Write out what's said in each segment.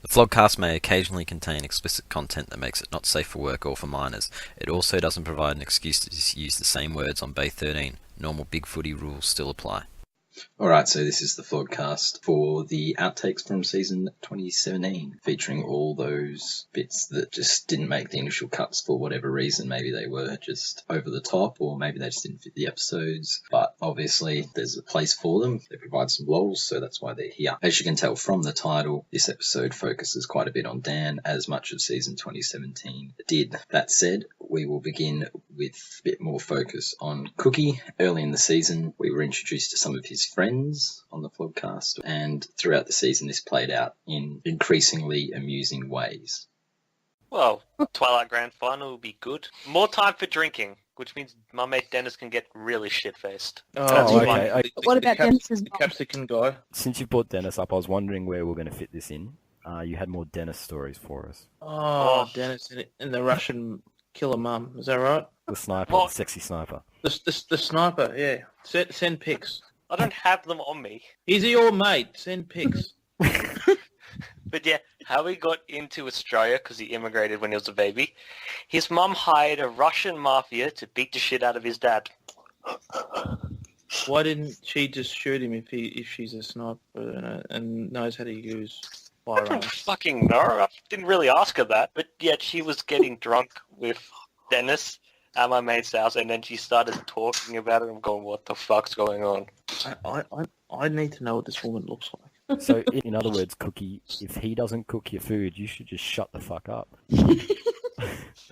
The Flogcast may occasionally contain explicit content that makes it not safe for work or for minors. It also doesn't provide an excuse to use the same words on Bay 13. Normal Bigfooty rules still apply. Alright, so this is the Flogcast for the Outtakes from season 2017, featuring all those bits that just didn't make the initial cuts for whatever reason. Maybe they were just over the top, or maybe they just didn't fit the episodes, but obviously there's a place for them. They provide some lols, so that's why they're here. As you can tell from the title, this episode focuses quite a bit on Dan, as much of season 2017 did. That said, we will begin with a bit more focus on Cookie. Early in the season, we were introduced to some of his friends on the Flogcast, and throughout the season this played out in increasingly amusing ways. Well, Twilight Grand Final will be good. More time for drinking, which means my mate Dennis can get really shit-faced. Oh, okay. What about Dennis's the capsicum guy? Since you brought Dennis up, I was wondering where we're going to fit this in. You had more Dennis stories for us. Oh, Dennis and the Russian killer mum. Is that right? The sniper, What? the sexy sniper. The sniper, yeah. Send pics. I don't have them on me. Is he your mate? Send pics. But yeah, how he got into Australia, because he immigrated when he was a baby, his mum hired a Russian mafia to beat the shit out of his dad. Why didn't she just shoot him if she's a sniper and knows how to use I don't firearms? fucking know. I didn't really ask her that. But yet she was getting drunk with Dennis at my mate's house, and then she started talking about it. I'm going, what the fuck's going on? I need to know what this woman looks like. So, in other words, Cookie, if he doesn't cook your food, you should just shut the fuck up.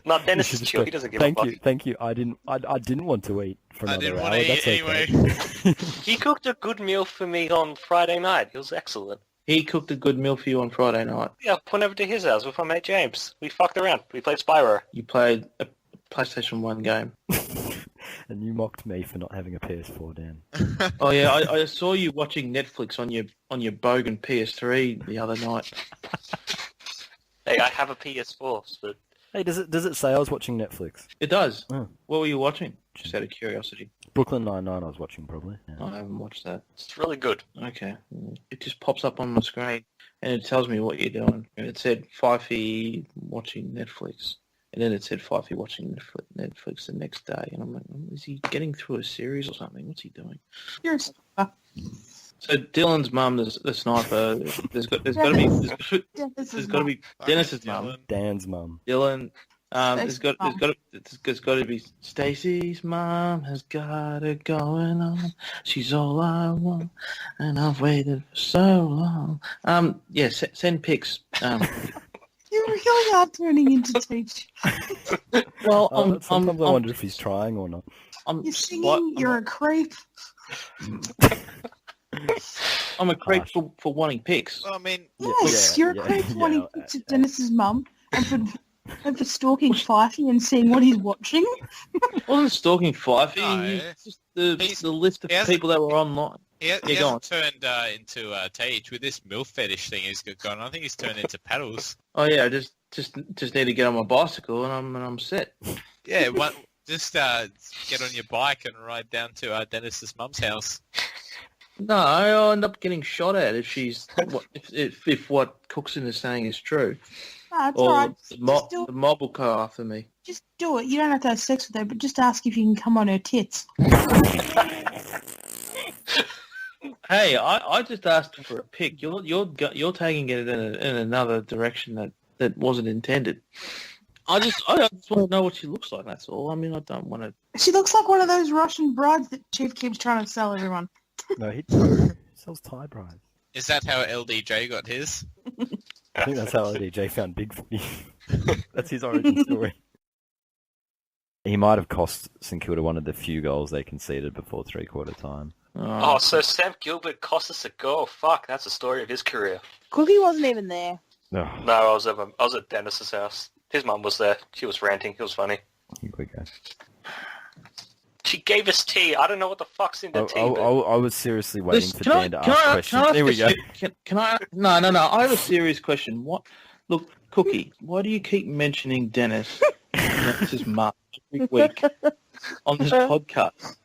No, Dennis You is should chill. just He go, doesn't give a fuck. Thank you. I didn't want to eat for I another didn't hour. want to eat That's okay. anyway. He cooked a good meal for me on Friday night. It was excellent. He cooked a good meal for you on Friday night. Yeah, I went over to his house with my mate James. We fucked around. We played Spyro. You played a PlayStation 1 game. And you mocked me for not having a PS4, Dan. Oh yeah, I saw you watching Netflix on your bogan PS3 the other night. Hey, I have a PS4, but Hey, does it say I was watching Netflix? It does. Oh. What were you watching? Just out of curiosity. Brooklyn Nine-Nine I was watching, probably. Yeah. I haven't watched that. it's really good. Okay. It just pops up on my screen and it tells me what you're doing. And it said Fifey watching Netflix. And then it said Fifey watching Netflix the next day. And I'm like, is he getting through a series or something? What's he doing? You're a sniper. So Dylan's mum, the sniper, there's got to be Dennis's mum. Dan's mum. Dylan, there's got mum. to be Stacy's mom has got it going on. She's all I want, and I've waited for so long. Yeah, send pics. You really are turning into teacher. Well, Sometimes I wonder if he's trying or not. You're singing, you're a creep. I'm a creep for wanting pics. Well, I mean, Yes, yeah, you're a yeah, creep yeah, wanting pictures of Dennis's mum and for stalking Fifey and seeing what he's watching. I wasn't stalking Fifey. No. It's just the list of he hasn't- people that were online. he go on. hasn't turned into Tage with this MILF fetish thing he's got going on. I think he's turned into paddles. Oh yeah, I just need to get on my bicycle and I'm set. Yeah, just get on your bike and ride down to Dennis's mum's house. No, I'll end up getting shot at if she's if what Cookson is saying is true. No, it's Or alright. the mob will go after me. Just do it. You don't have to have sex with her, but just ask if you can come on her tits. Hey, I just asked for a pic. You're taking it in another direction that wasn't intended. I just want to know what she looks like. That's all. I mean, I don't want to. She looks like one of those Russian brides that Chief keeps trying to sell everyone. No, he sells Thai brides. Is that how LDJ got his? I think that's how DJ found Bigfooty. That's his origin story. He might have cost St Kilda one of the few goals they conceded before three-quarter time. Oh, so Sam Gilbert cost us a goal. Fuck, that's the story of his career. Cookie wasn't even there. No, No, I was at Dennis's house. His mum was there. She was ranting. It was funny. here we go. She gave us tea. I don't know what the fuck's in the tea. but- I was seriously waiting for Can I- Dan to can ask I- questions. can I There we ask go. a- Can I? No. I have a serious question. What? Look, Cookie, why do you keep mentioning Dennis's mum every week on this podcast?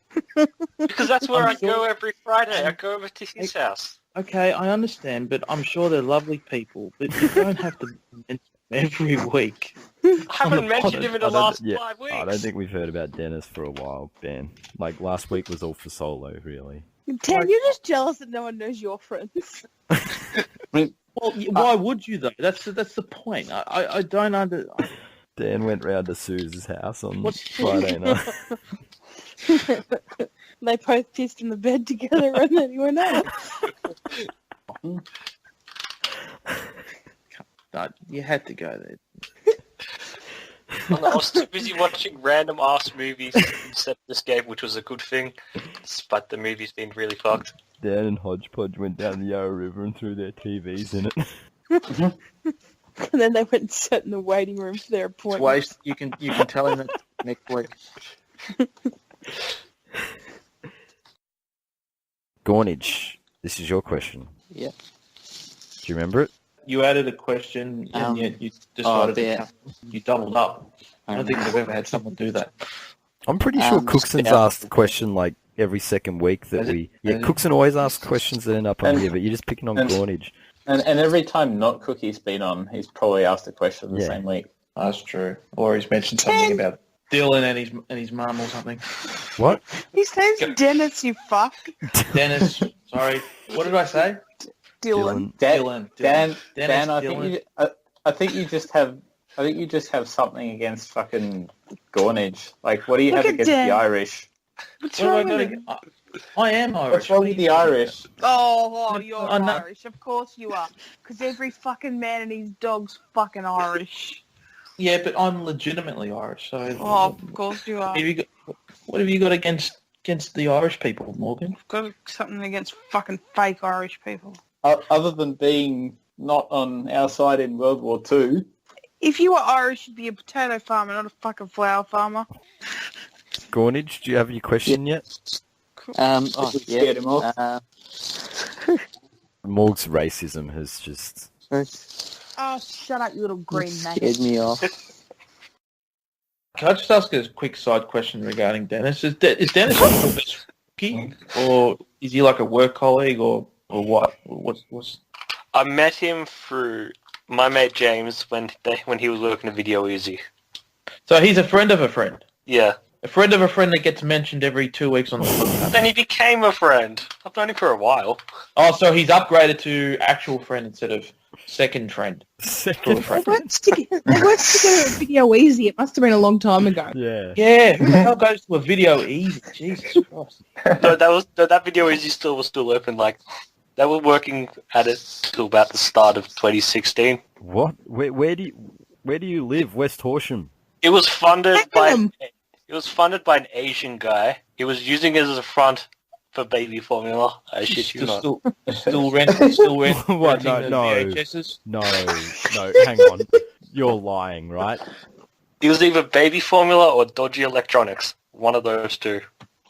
Because that's where I'm I sure- go every Friday. I go over to his house. Okay, I understand, but I'm sure they're lovely people. But you don't have to mention them every week. I haven't the mentioned pod. him in the last 5 weeks. I don't think we've heard about Dennis for a while, Ben. Like, last week was all for Solo, really. Dan, you're just jealous that no one knows your friends. Well, why would you though? That's the point. I don't under. Dan went round to Sue's house on What's- Friday night. They both pissed in the bed together and then he went out. No, you had to go there. I was too busy watching random ass movies instead of this game, which was a good thing, despite the movies being really fucked. Dan and Hodgepodge went down the Yarra River and threw their TVs in it. And then they went and sat in the waiting room for their appointment. Twice you can tell him that next week. Gornage, this is your question. Yeah. Do you remember it? You added a question and yet you decided you doubled up. I don't think we've ever had someone do that. I'm pretty sure Cookson's asked the question like every second week that we... Yeah, Cookson always asks questions that end up on here, but you're just picking on Gornage. And every time not Cookie's been on, he's probably asked a question the same week. That's true. Or he's mentioned something about Dylan and his mum or something. What? His name's Dennis, you fuck. Dennis, sorry. What did I say? Dylan. Dylan. Dan, Dennis, I Dylan. think you just have something against fucking Gornage. Like, what do you Look have at against Dan. the Irish? What's What have I wrong got with against? him? I am Irish. What's wrong with the Irish? Oh, you're I know. Irish. Of course you are. Because every fucking man and his dog's fucking Irish. Yeah, but I'm legitimately Irish, so... Oh, of course you are. What have you got against the Irish people, Morgan? I've got something against fucking fake Irish people. Other than being not on our side in World War II. If you were Irish, you'd be a potato farmer, not a fucking flower farmer. Gornage, do you have your question yet? Scared him off. Morg's racism has just... Oh, shut up, you little green Scared maggot. me off. Can I just ask a quick side question regarding Dennis? Is Dennis your best rookie, or is he like a work colleague, or what? What's? I met him through my mate James when he was working at Video Easy. So he's a friend of a friend. Yeah. A friend of a friend that gets mentioned every 2 weeks on the podcast. Then he became a friend. I've known him for a while. Oh, so he's upgraded to actual friend instead of second friend. Second They friend. weren't together at Video Easy. It must have been a long time ago. Yeah. Yeah, who the hell goes to a video easy? Jesus Christ. No, that Video Easy was still open. Like they were working at it till about the start of 2016. What? Where do you live? West Horsham. It was funded Beckham. by an Asian guy. He was using it as a front for baby formula. I shit you not. Still renting What? the No. VHSs? No, hang on. You're lying, right? It was either baby formula or dodgy electronics. One of those two.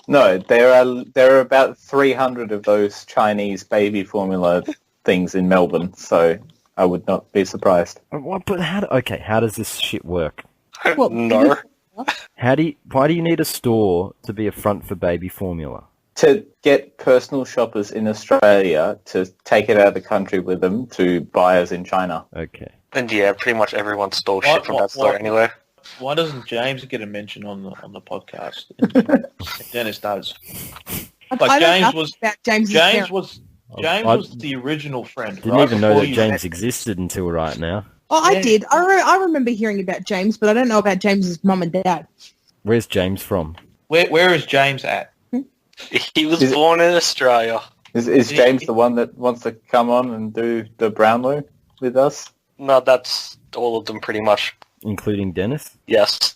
No, there are about 300 of those Chinese baby formula things in Melbourne, so I would not be surprised. What? But how does this shit work? What? No. Why do you need a store to be a front for baby formula? To get personal shoppers in Australia to take it out of the country with them to buyers in China. Okay. And yeah, pretty much everyone stole shit from that store anyway. Why doesn't James get a mention on the podcast? Dennis does. I don't know was about James's James parents. was I was the original friend. Didn't right even know before that you James met. existed until right now. Oh, I Yeah. did. I remember hearing about James, but I don't know about James's mum and dad. Where's James from? Where is James at? He was Is it- born in Australia. Is James the one that wants to come on and do the Brownlow with us? No, that's all of them pretty much. Including Dennis? Yes.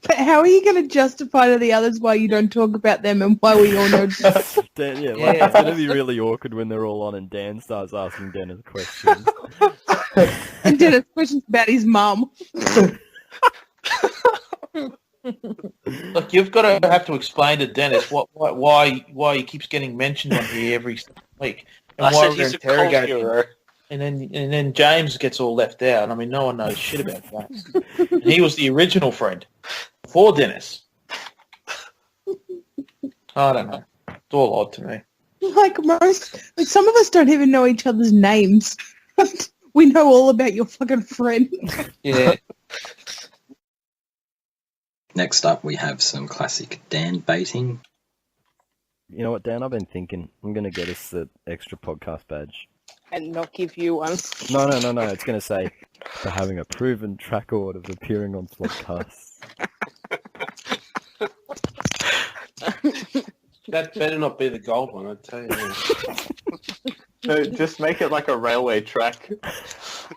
But how are you going to justify to the others why you don't talk about them and why we all know? Dan, Yeah. it's going to be really awkward when they're all on and Dan starts asking Dennis questions. And Dennis questions about his mum. Look, you've got to have to explain to Dennis why he keeps getting mentioned on here every week, and I why said we're he's a cult interrogating him. hero. And then James gets all left out. I mean, no one knows shit about James. And he was the original friend before Dennis. I don't know. It's all odd to me. Like some of us don't even know each other's names. We know all about your fucking friend. Yeah. Next up, we have some classic Dan baiting. You know what, Dan? I've been thinking I'm going to get us the extra podcast badge. And not give you one. No. It's going to say, for having a proven track record of appearing on Flogcast. That better not be the gold one, I tell you. No, just make it like a railway track.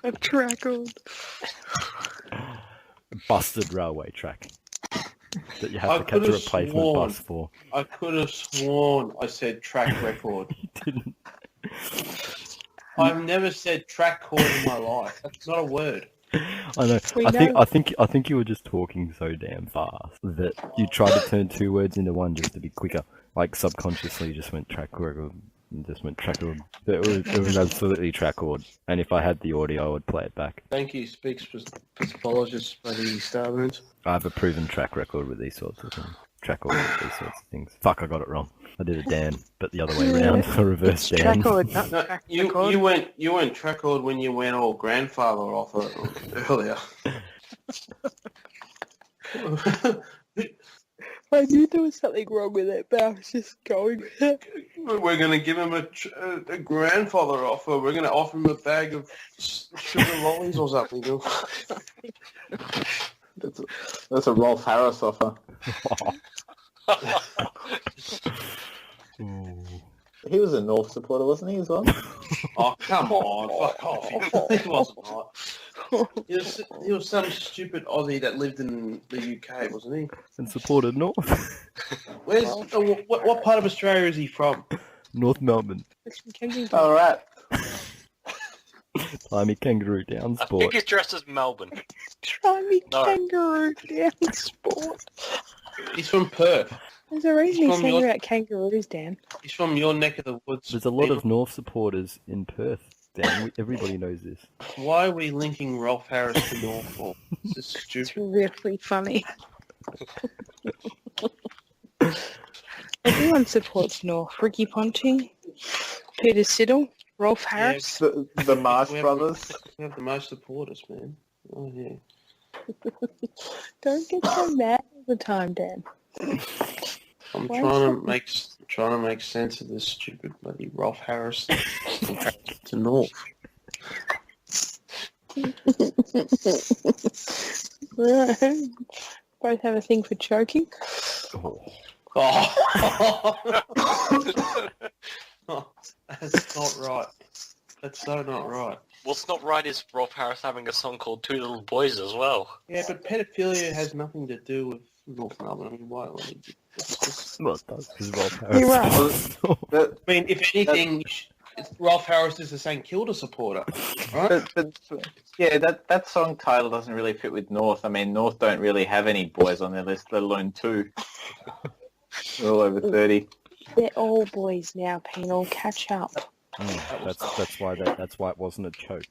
A track record. Busted railway track that you have I to catch a could've replacement sworn- bus for. I could have sworn I said track record. You didn't. I've never said track cord in my life. That's not a word. I know. We I think you were just talking so damn fast that you tried to turn two words into one just to be quicker. Like subconsciously, you just went track record and just went track record. It was absolutely track record. And if I had the audio, I would play it back. Thank you, speaks pathologist, Buddy Starburns. I have a proven track record with these sorts of things. Track record with these sorts of things. Fuck, I got it wrong. I did a Dan, but the other way around. A reverse Dan. Track record, not No, track you record. went track record when you went all grandfather off earlier. I knew there was something wrong with it, but I was just going with it. We're going to give him a grandfather offer. We're going to offer him a bag of sugar lollies or something. That's a Rolf Harris offer. Ooh. He was a Norf supporter, wasn't he, as well? Oh, come on. Fuck off. He wasn't right. He was some stupid Aussie that lived in the UK, wasn't he? And supported North. What part of Australia is he from? North Melbourne. It's from Kensington. All right. Timey Kangaroo Down I Sport. think it's dressed as Melbourne. Try me No. kangaroo down sport. He's from Perth. There's a reason From he's saying your- about kangaroos, Dan. He's from your neck of the woods. There's a lot of North supporters in Perth. Dan, everybody knows this. Why are we linking Rolf Harris to Norfolk? This is It's stupid. really funny. Everyone supports North. Ricky Ponting, Peter Siddle, Rolf Harris. The Marsh We have- brothers. We have the most supporters, man. Oh, yeah. Don't get so mad all the time, Dan. I'm Why trying to make sense of this stupid bloody Rolf Harris to North. Both have a thing for choking. Oh. Oh. That's not right. That's so not right. What's not right is Rob Harris having a song called Two Little Boys as well. Yeah, but pedophilia has nothing to do with North Melbourne. I mean, why? It's just, Well, it does, because Rolf You're Harris. But, I mean, if anything, Rolf Harris is a St Kilda supporter, right? yeah, that song title doesn't really fit with North. I mean, North don't really have any boys on their list, let alone two. They're all over 30. They're all boys now, Penal. Catch up. That's why it wasn't a choke.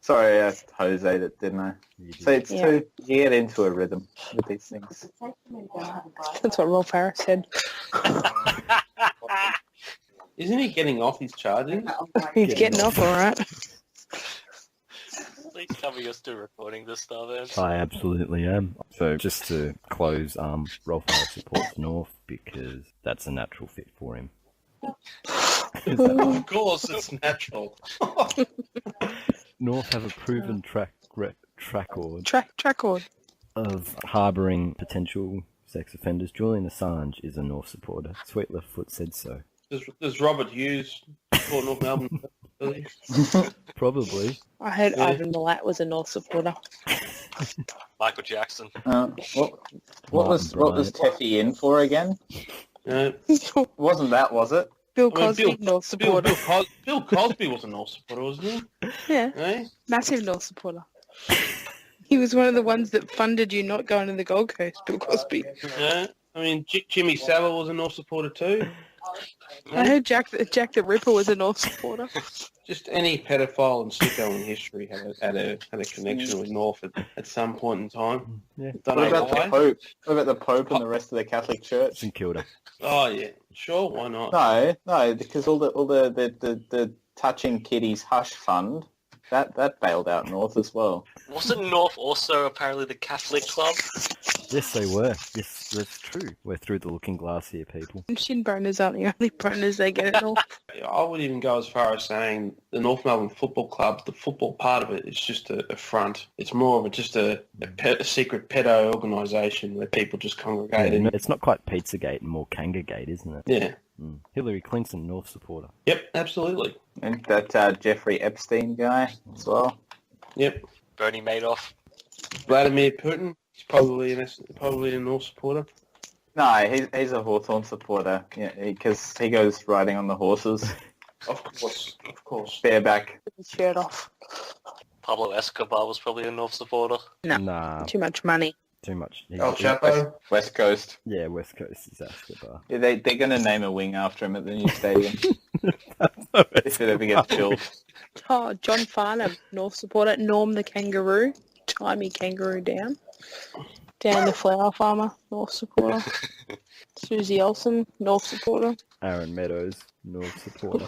Sorry, I asked Jose that, didn't I? You did. So it's Yeah. two. You get into a rhythm with these things. That's what Rolf Harris said. Isn't he getting off his charging? He's getting off all right. Please tell me you're still recording this stuff, Ed. I absolutely am. So just to close, Rolf Harris supports North because that's a natural fit for him. Of course, it's natural. North have a proven track record Trackord. of harbouring potential sex offenders. Julian Assange is a North supporter. Sweet Left Foot said so. Does Robert Hughes support North Melbourne? Really? Probably. I heard Yeah. Ivan Milat was a North supporter. Michael Jackson. What was Teffy in for again? Wasn't that, was it? Bill I mean, Cosby, North supporter. Bill Cosby was a North supporter, wasn't he? Yeah, Eh? massive North supporter. He was one of the ones that funded you not going to the Gold Coast, Bill Cosby. Yeah. I mean, Jimmy Savile was a North supporter too. I heard Jack the Ripper was a North supporter. Just any pedophile and sicko in history had a connection with Norf at some point in time. Yeah. Don't What know about why. the Pope? What about the Pope and the rest of the Catholic Church? St Kilda. Oh yeah, sure, why not? No, because all the touching kiddies hush fund that bailed out North as well. Wasn't Norf also apparently the Catholic club? Yes, they were. Yes, that's true. We're through the looking glass here, people. Shin boners aren't the only boners they get at North. I would even go as far as saying the North Melbourne Football Club, the football part of it is just a front. It's more of just a secret pedo organisation where people just congregate. Yeah, it's not quite Pizzagate and more Kangagate, isn't it? Yeah. Mm. Hillary Clinton, North supporter. Yep, absolutely. And that Jeffrey Epstein guy as well. Yep. Bernie Madoff. Vladimir Putin. He's probably a North supporter. No, he's a Hawthorn supporter. Yeah, because he goes riding on the horses. Of course. Bareback. Shirt off. Pablo Escobar was probably a North supporter. No. Nah, Too much money. too much. El Chapo. West Coast. Yeah, West Coast is Escobar. Yeah, they're going to name a wing after him at the new stadium. If it ever gets built. Oh, John Farnham, North supporter. Norm the kangaroo. Tie me kangaroo down. Dan the flower farmer, North supporter. Susie Olsen, North supporter. Aaron Meadows, North supporter.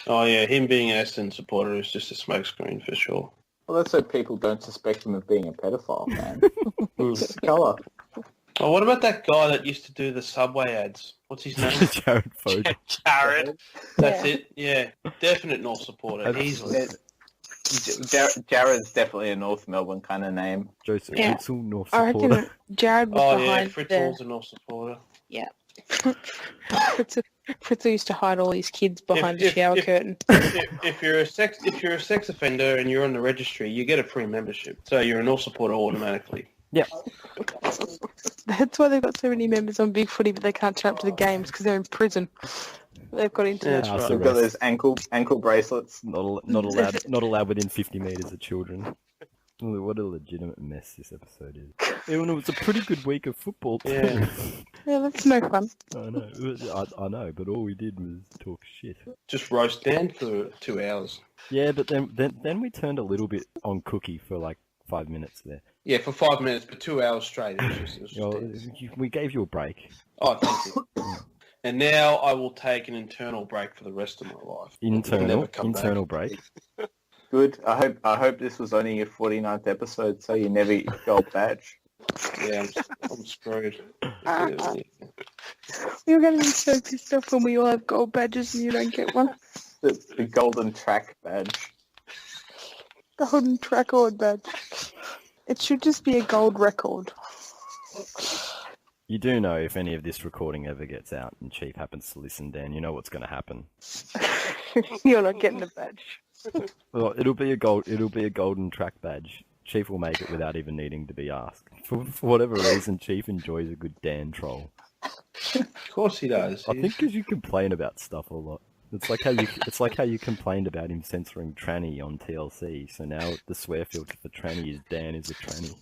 Oh yeah, him being an Essendon supporter is just a smokescreen for sure. Well, that's so people don't suspect him of being a pedophile, man. It's colour. Oh, what about that guy that used to do the Subway ads? What's his name? Jared Foden. Jared. That's it. Yeah, definite North supporter, easily. Jared's definitely a North Melbourne kind of name. Joseph Yeah. Fritzl, North I supporter. reckon Jared was Oh yeah, behind Fritzl's a North supporter. Yeah. Fritzl used to hide all his kids behind the If- shower if- curtain. If you're a sex offender and you're on the registry, you get a free membership, so you're a North supporter automatically. Yep. That's why they've got so many members on Bigfooty, but they can't turn up to the games because they're in prison. They've got internet. That's right. They've got those ankle bracelets. Not allowed within 50 metres of children. What a legitimate mess this episode is. Even it was a pretty good week of football too. Yeah. Yeah, that's no fun. I know. I know, but all we did was talk shit. Just roast Dan for 2 hours. Yeah, but then we turned a little bit on Cookie for like 5 minutes there. Yeah, for 5 minutes, but 2 hours straight. It was just You know, intense. we gave you a break. Oh, thank you. And now I will take an internal break for the rest of my life. I'll never come back. Internal break. Good. I hope this was only your 49th episode, so you never get your gold badge. Yeah, I'm screwed. You're going to be so pissed off when we all have gold badges and you don't get one. The golden track badge. Golden record badge. It should just be a gold record. You do know if any of this recording ever gets out and Chief happens to listen, Dan, you know what's going to happen. You're not getting a badge. Well, it'll be a golden track badge. Chief will make it without even needing to be asked. For whatever reason, Chief enjoys a good Dan troll. Of course he does. I think because you complain about stuff a lot. It's like how you complained about him censoring tranny on TLC. So now the swear filter for tranny is Dan is a tranny.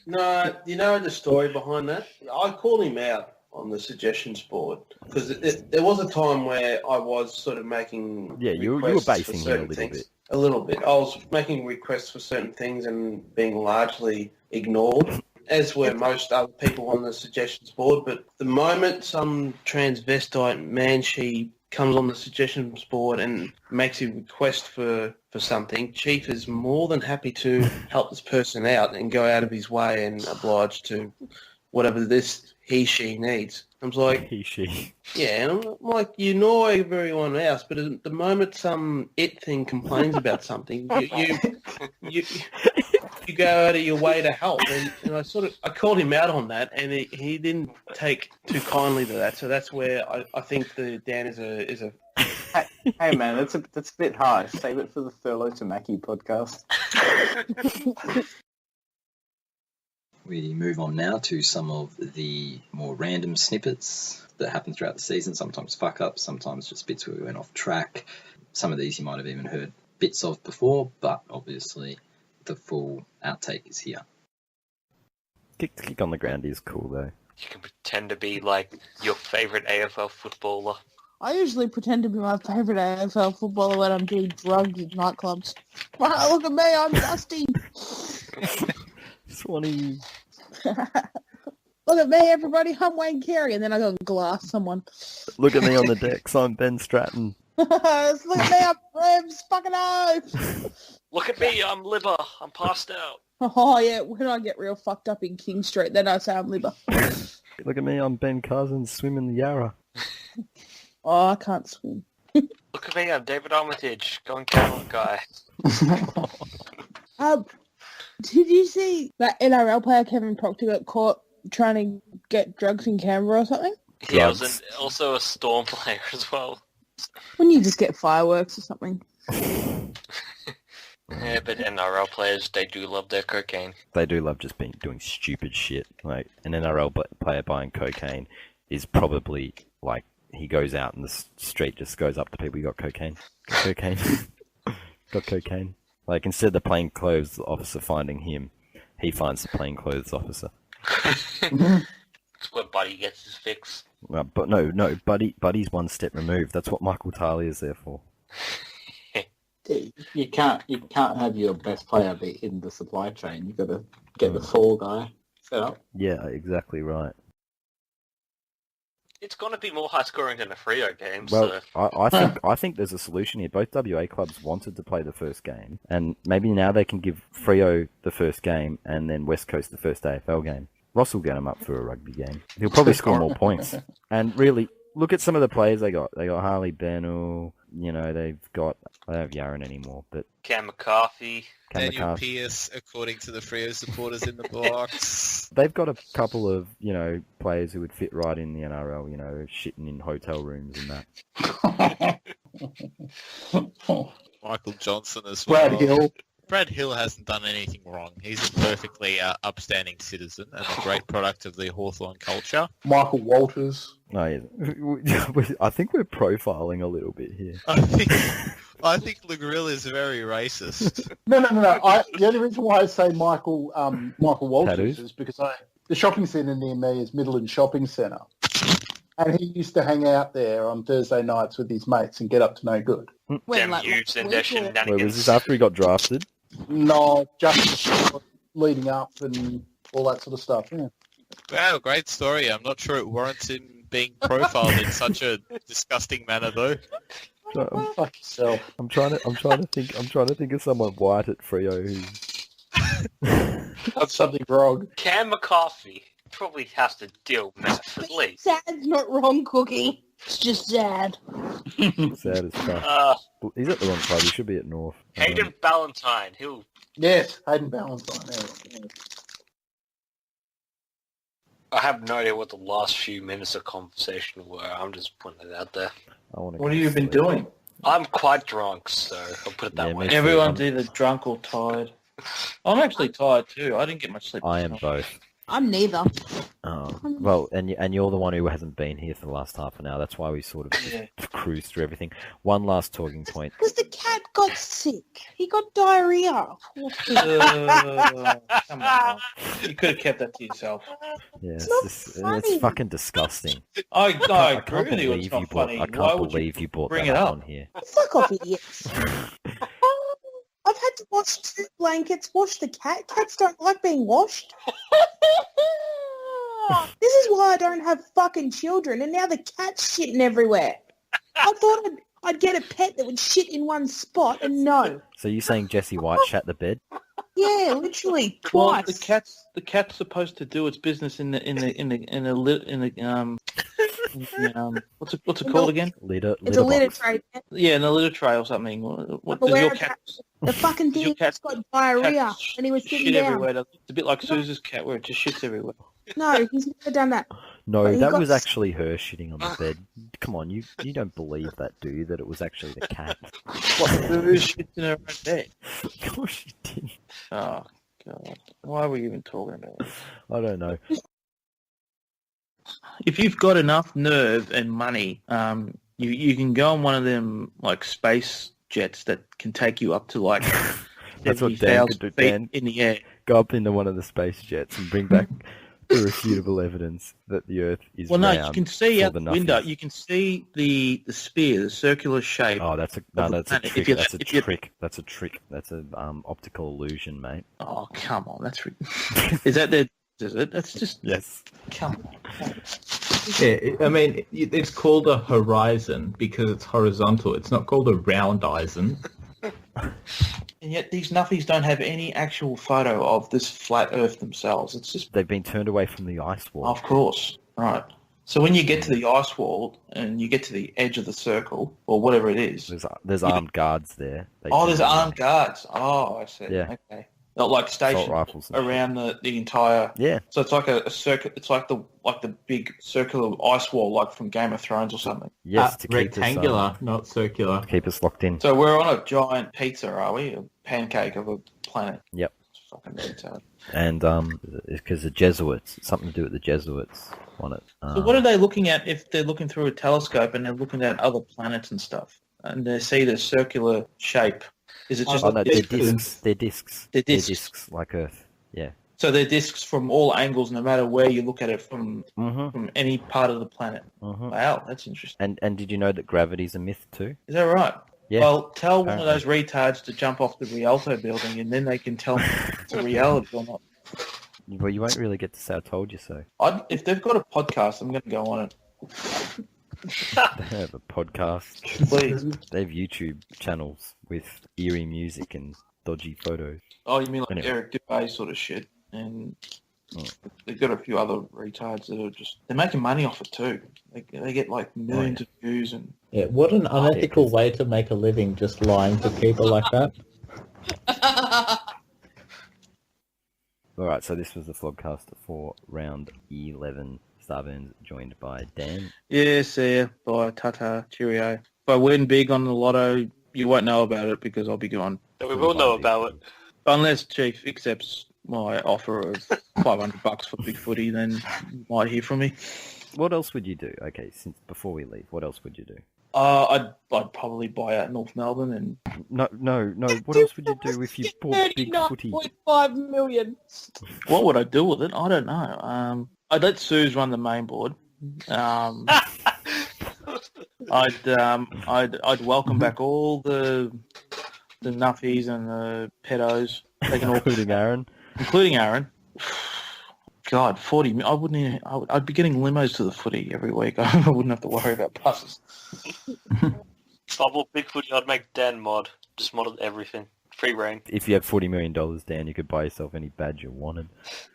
No, you know the story behind that? I called him out on the suggestions board because there was a time where I was sort of making You were requests basing for him a certain little things. bit. A little bit. I was making requests for certain things and being largely ignored, as were most other people on the suggestions board. But the moment some transvestite man-she comes on the suggestions board and makes a request for something, Chief is more than happy to help this person out and go out of his way and oblige to whatever this he/she needs. I was like, He/she. yeah, and I'm like, you know everyone else, but at the moment some it thing complains about something, you go out of your way to help, and I called him out on that, and he didn't take too kindly to that. So that's where I think the Dan is a. Hey man, that's a bit harsh. Save it for the Thurlow to Mackie podcast. We move on now to some of the more random snippets that happen throughout the season, sometimes fuck-ups, sometimes just bits where we went off track. Some of these you might have even heard bits of before, but obviously the full outtake is here. Kick on the ground is cool though. You can pretend to be like your favourite AFL footballer. I usually pretend to be my favourite AFL footballer when I'm doing drugs in nightclubs. Wow, look at me, I'm Dusty. Swanee. Look at me, everybody, I'm Wayne Carey. And then I go glass someone. Look at me on the decks, I'm Ben Stratton. Look at me, I'm Ribs, fucking oath. Look at me, I'm liver. I'm passed out. Oh, yeah, when I get real fucked up in King Street, then I say I'm liver. Look at me, I'm Ben Cousins, swimming the Yarra. Oh, I can't swim. Look at me, I'm David Armitage, going Cameron guy. Did you see that NRL player Kevin Proctor got caught trying to get drugs in Canberra or something? He was also a Storm player as well. When you just get fireworks or something. Yeah, but NRL players, they do love their cocaine. They do love just doing stupid shit. Like, an NRL player buying cocaine is probably, like, he goes out in the street, just goes up to people, you got cocaine? Got cocaine? Got cocaine? Like, instead of the plainclothes officer finding him, he finds the plainclothes officer. That's where Buddy gets his fix. Well, but no, Buddy's one step removed. That's what Michael Talia is there for. You can't have your best player be in the supply chain. You've got to get the fall guy set up. Yeah, exactly right. It's going to be more high scoring than a Freo game. Well, so. I think there's a solution here. Both WA clubs wanted to play the first game, and maybe now they can give Freo the first game and then West Coast the first AFL game. Ross will get him up for a rugby game. He'll probably score more points. And really, look at some of the players they got. They got Harley Bennell. You know, they don't have Yaron anymore, but Cam McCarthy. Daniel Pearce, according to the Freo supporters in the box. They've got a couple of, players who would fit right in the NRL, shitting in hotel rooms and that. Michael Johnson as well. Brad Hill. Brad Hill hasn't done anything wrong. He's a perfectly upstanding citizen and a great product of the Hawthorn culture. Michael Walters. No, yeah. I think we're profiling a little bit here. I think LeGrill is very racist. No. The only reason why I say Michael Walters Tattoos? is because the shopping centre near me is Midland Shopping Centre. And he used to hang out there on Thursday nights with his mates and get up to no good. Them youths and their shenanigans. Wait, was this after he got drafted? No, just leading up and all that sort of stuff, yeah. Wow, great story. I'm not sure it warrants him being profiled in such a disgusting manner, though. Fuck yourself. I'm trying to think of someone white at Freo who's got something wrong. Cam McCarthy probably has to deal with meth at least. Sad's not wrong, Cookie. It's just sad. sad as fuck. He's at the wrong club. He should be at Norf. Hayden Ballantyne. Yes, Hayden Ballantyne. Yeah. I have no idea what the last few minutes of conversation were. I'm just putting it out there. What have you been doing? I'm quite drunk, so I'll put it that way. Everyone's either drunk or tired. I'm actually tired too. I didn't get much sleep. I am both. I'm neither. Oh, well, and you're the one who hasn't been here for the last half an hour. That's why we sort of just cruised through everything. One last talking point. Because the cat got sick. He got diarrhea. Come on. You could have kept that to yourself. Yeah, it's fucking disgusting. I can't agree with you. It's not funny. I can't believe you brought bring that it up up on here. Fuck off, idiots. I've had to wash 2 blankets, wash the cat. Cats don't like being washed. This is why I don't have fucking children, and now the cat's shitting everywhere. I thought I'd get a pet that would shit in one spot, and no. So you saying Jesse White shat the bed? Yeah, literally Well, twice. the cat's supposed to do its business in the what's it called again? It's a litter tray. Yeah, in a litter tray or something. What But does where your is cat? The fucking Does your thing's got diarrhea, and he was sitting shit down. everywhere. It's a bit like Suze's cat, where it just shits everywhere. No, he's never done that. No, But he that got was actually her shitting on the bed. Come on, you don't believe that, do you? That it was actually the cat. What? Suze shits in her own bed. Of course she did. Oh god, why are we even talking about it? I don't know. If you've got enough nerve and money, you can go on one of them like space jets that can take you up to like That's what Dan could do, 70,000 feet Dan. in the air. Go up into one of the space jets and bring back irrefutable evidence that the Earth is Well, no, round. you can see for out the the window. nuffies. You can see the sphere, the circular shape. Oh, that's a planet. trick. If you- That's a if you- trick. That's a trick. That's a optical illusion, mate. Oh, come on, that's is that their? Is it? That's just Yes. come on. Yeah, I mean, it's called a horizon because it's horizontal. It's not called a round-horizon. And yet these nuffies don't have any actual photo of this flat Earth themselves. It's just, They've been turned away from the ice wall. of course, right. So when you get to the ice wall and you get to the edge of the circle or whatever it is, There's armed guards there. there's armed guards. Oh, I see. Yeah. Okay. Not like stationed Assault rifles and around the entire. Yeah. So it's like a circuit. It's like the big circular ice wall, like from Game of Thrones or something. Yes, to keep rectangular, not circular. us, keep us locked in. So we're on a giant pizza, are we? A pancake of a planet. Yep. It's fucking retarded. And it's because the Jesuits, it's something to do with the Jesuits on it. So what are they looking at if they're looking through a telescope and they're looking at other planets and stuff, and they see the circular shape? Is it just? Oh, no, they're discs? discs. They're discs. They're They're discs. discs like Earth. Yeah. So they're discs from all angles, no matter where you look at it from Mm-hmm. any part of the planet. Mm-hmm. Wow, that's interesting. And did you know that gravity's a myth too? Is that right? Yeah. Well, tell one of those retards to jump off the Rialto building, and then they can tell me if it's a reality or not. Well, you won't really get to say I told you so. If they've got a podcast, I'm going to go on it. They have a podcast. Please. They have YouTube channels with eerie music and dodgy photos. Oh, you mean like Anyway. Eric Dubay sort of shit? And they've got a few other retards that are they're making money off it too. They get like millions of views and. Yeah, what an unethical way to make a living, just lying to people like that. Alright, so this was the Flogcast for round 11. Starburns joined by Dan. Yeah, see ya. Bye, tata, cheerio. If I win big on the lotto, you won't know about it because I'll be gone. We will know about it. Unless Chief accepts my offer of $500 for Bigfooty, then you might hear from me. What else would you do? Okay, since before we leave, what else would you do? I'd probably buy out North Melbourne and... No. What else would you do if you bought Bigfooty? 39.5 million. What would I do with it? I don't know. I'd let Suze run the main board. I'd welcome back all the nuffies and the pedos. They can all, Including Aaron? including Aaron. God, 40. I wouldn't. Even, I'd be getting limos to the footy every week. I wouldn't have to worry about buses. If I bought Bigfooty, I'd make Dan mod. Just mod everything. Free reign. If you had $40 million, Dan, you could buy yourself any badge you wanted.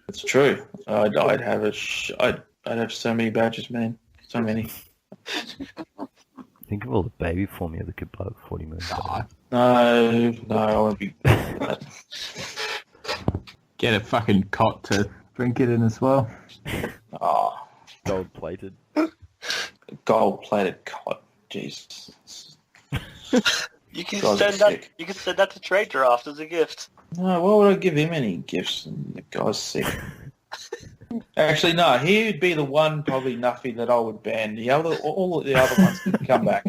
It's true. I'd have I'd have so many badges, man. So many. Think of all the baby formula that could buy $40 million. No, I won't be. Get a fucking cot to drink it in as well. Oh, Gold-plated. gold-plated cot. Jesus. You can Guys are send that. sick. You can send that to Trade Draft as a gift. No, why would I give him any gifts? The guy's sick. Actually, no. He would be the one probably nuffy that I would ban. All the other ones can come back.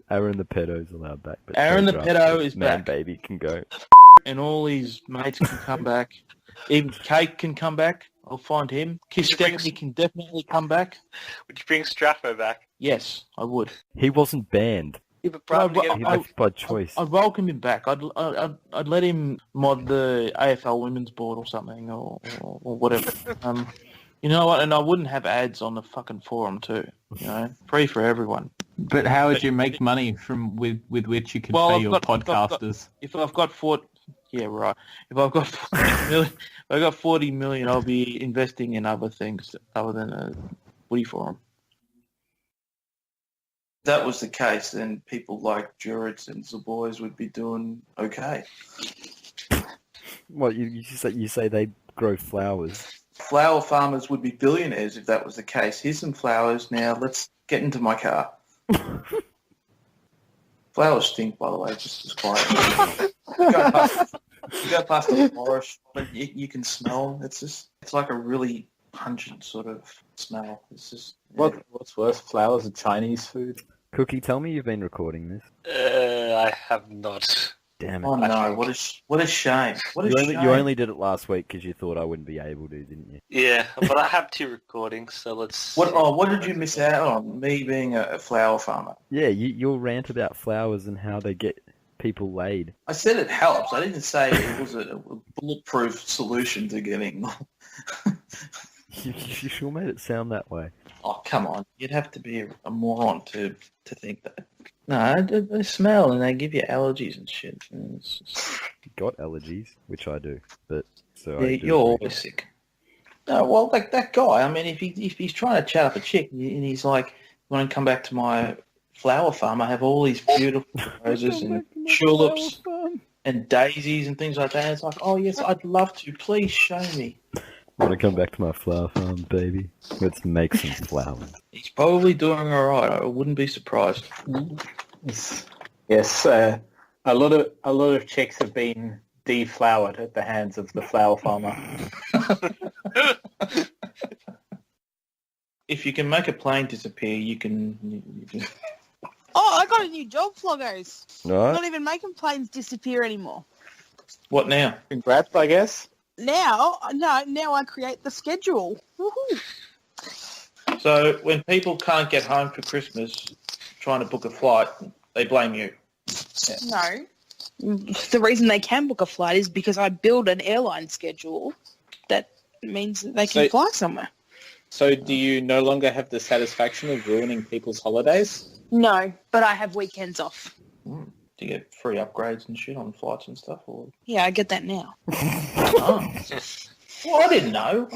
Aaron the pedo's allowed back. But Aaron the Trade pedo Draft, is man back. baby can go. And all his mates can come back. Even Cake can come back. I'll find him. Kiss Stephanie can definitely come back. Would you bring Straffo back? Yes, I would. He wasn't banned. Yeah, but probably No, He but left by choice. I'd welcome him back. I'd let him mod the AFL Women's Board or something or whatever. You know what? And I wouldn't have ads on the fucking forum too. You know, free for everyone. But how would you make money from with which you could Well, pay I've your got- podcasters? If I've got 40 million, I'll be investing in other things other than a footy forum. If that was the case, then people like Jurits and the boys would be doing okay. What, you say they grow flowers? Flower farmers would be billionaires if that was the case. Here's some flowers. Now let's get into my car. Flowers stink, by the way. Just quiet. You go past the forest, but you can smell. It's like a really pungent sort of smell. It's just What's worse, flowers or Chinese food? Cookie, tell me you've been recording this. I have not. Damn it. Oh no! What a shame! What a shame! You only did it last week because you thought I wouldn't be able to, didn't you? Yeah, but I have 2 recordings, so let's... What did you miss out on? Me being a flower farmer. Yeah, your rant about flowers and how they get people laid. I said it helps. I didn't say it was a bulletproof solution to getting... You sure made it sound that way. Oh, come on. You'd have to be a moron to think that. No, they smell and they give you allergies and shit. And it's just... Got allergies, which I do, but so yeah, I do you're agree. always sick. No, well, like that guy. I mean, if he's trying to chat up a chick and he's like, "Want to come back to my flower farm? I have all these beautiful roses and tulips and daisies and things like that." And it's like, "Oh yes, I'd love to. Please show me." Want to come back to my flower farm, baby? Let's make some flowers. He's probably doing all right. I wouldn't be surprised. Yes, a lot of chicks have been deflowered at the hands of the flower farmer. If you can make a plane disappear, you can... Oh, I got a new job, Floggos. Right. Not even making planes disappear anymore. What now? Congrats, I guess. Now I create the schedule. Woohoo. So when people can't get home for Christmas trying to book a flight, they blame you. Yeah. No. The reason they can book a flight is because I build an airline schedule that means that they can fly somewhere. So do you no longer have the satisfaction of ruining people's holidays? No, but I have weekends off. Do you get free upgrades and shit on flights and stuff? Or... Yeah, I get that now. Oh. Well, I didn't know.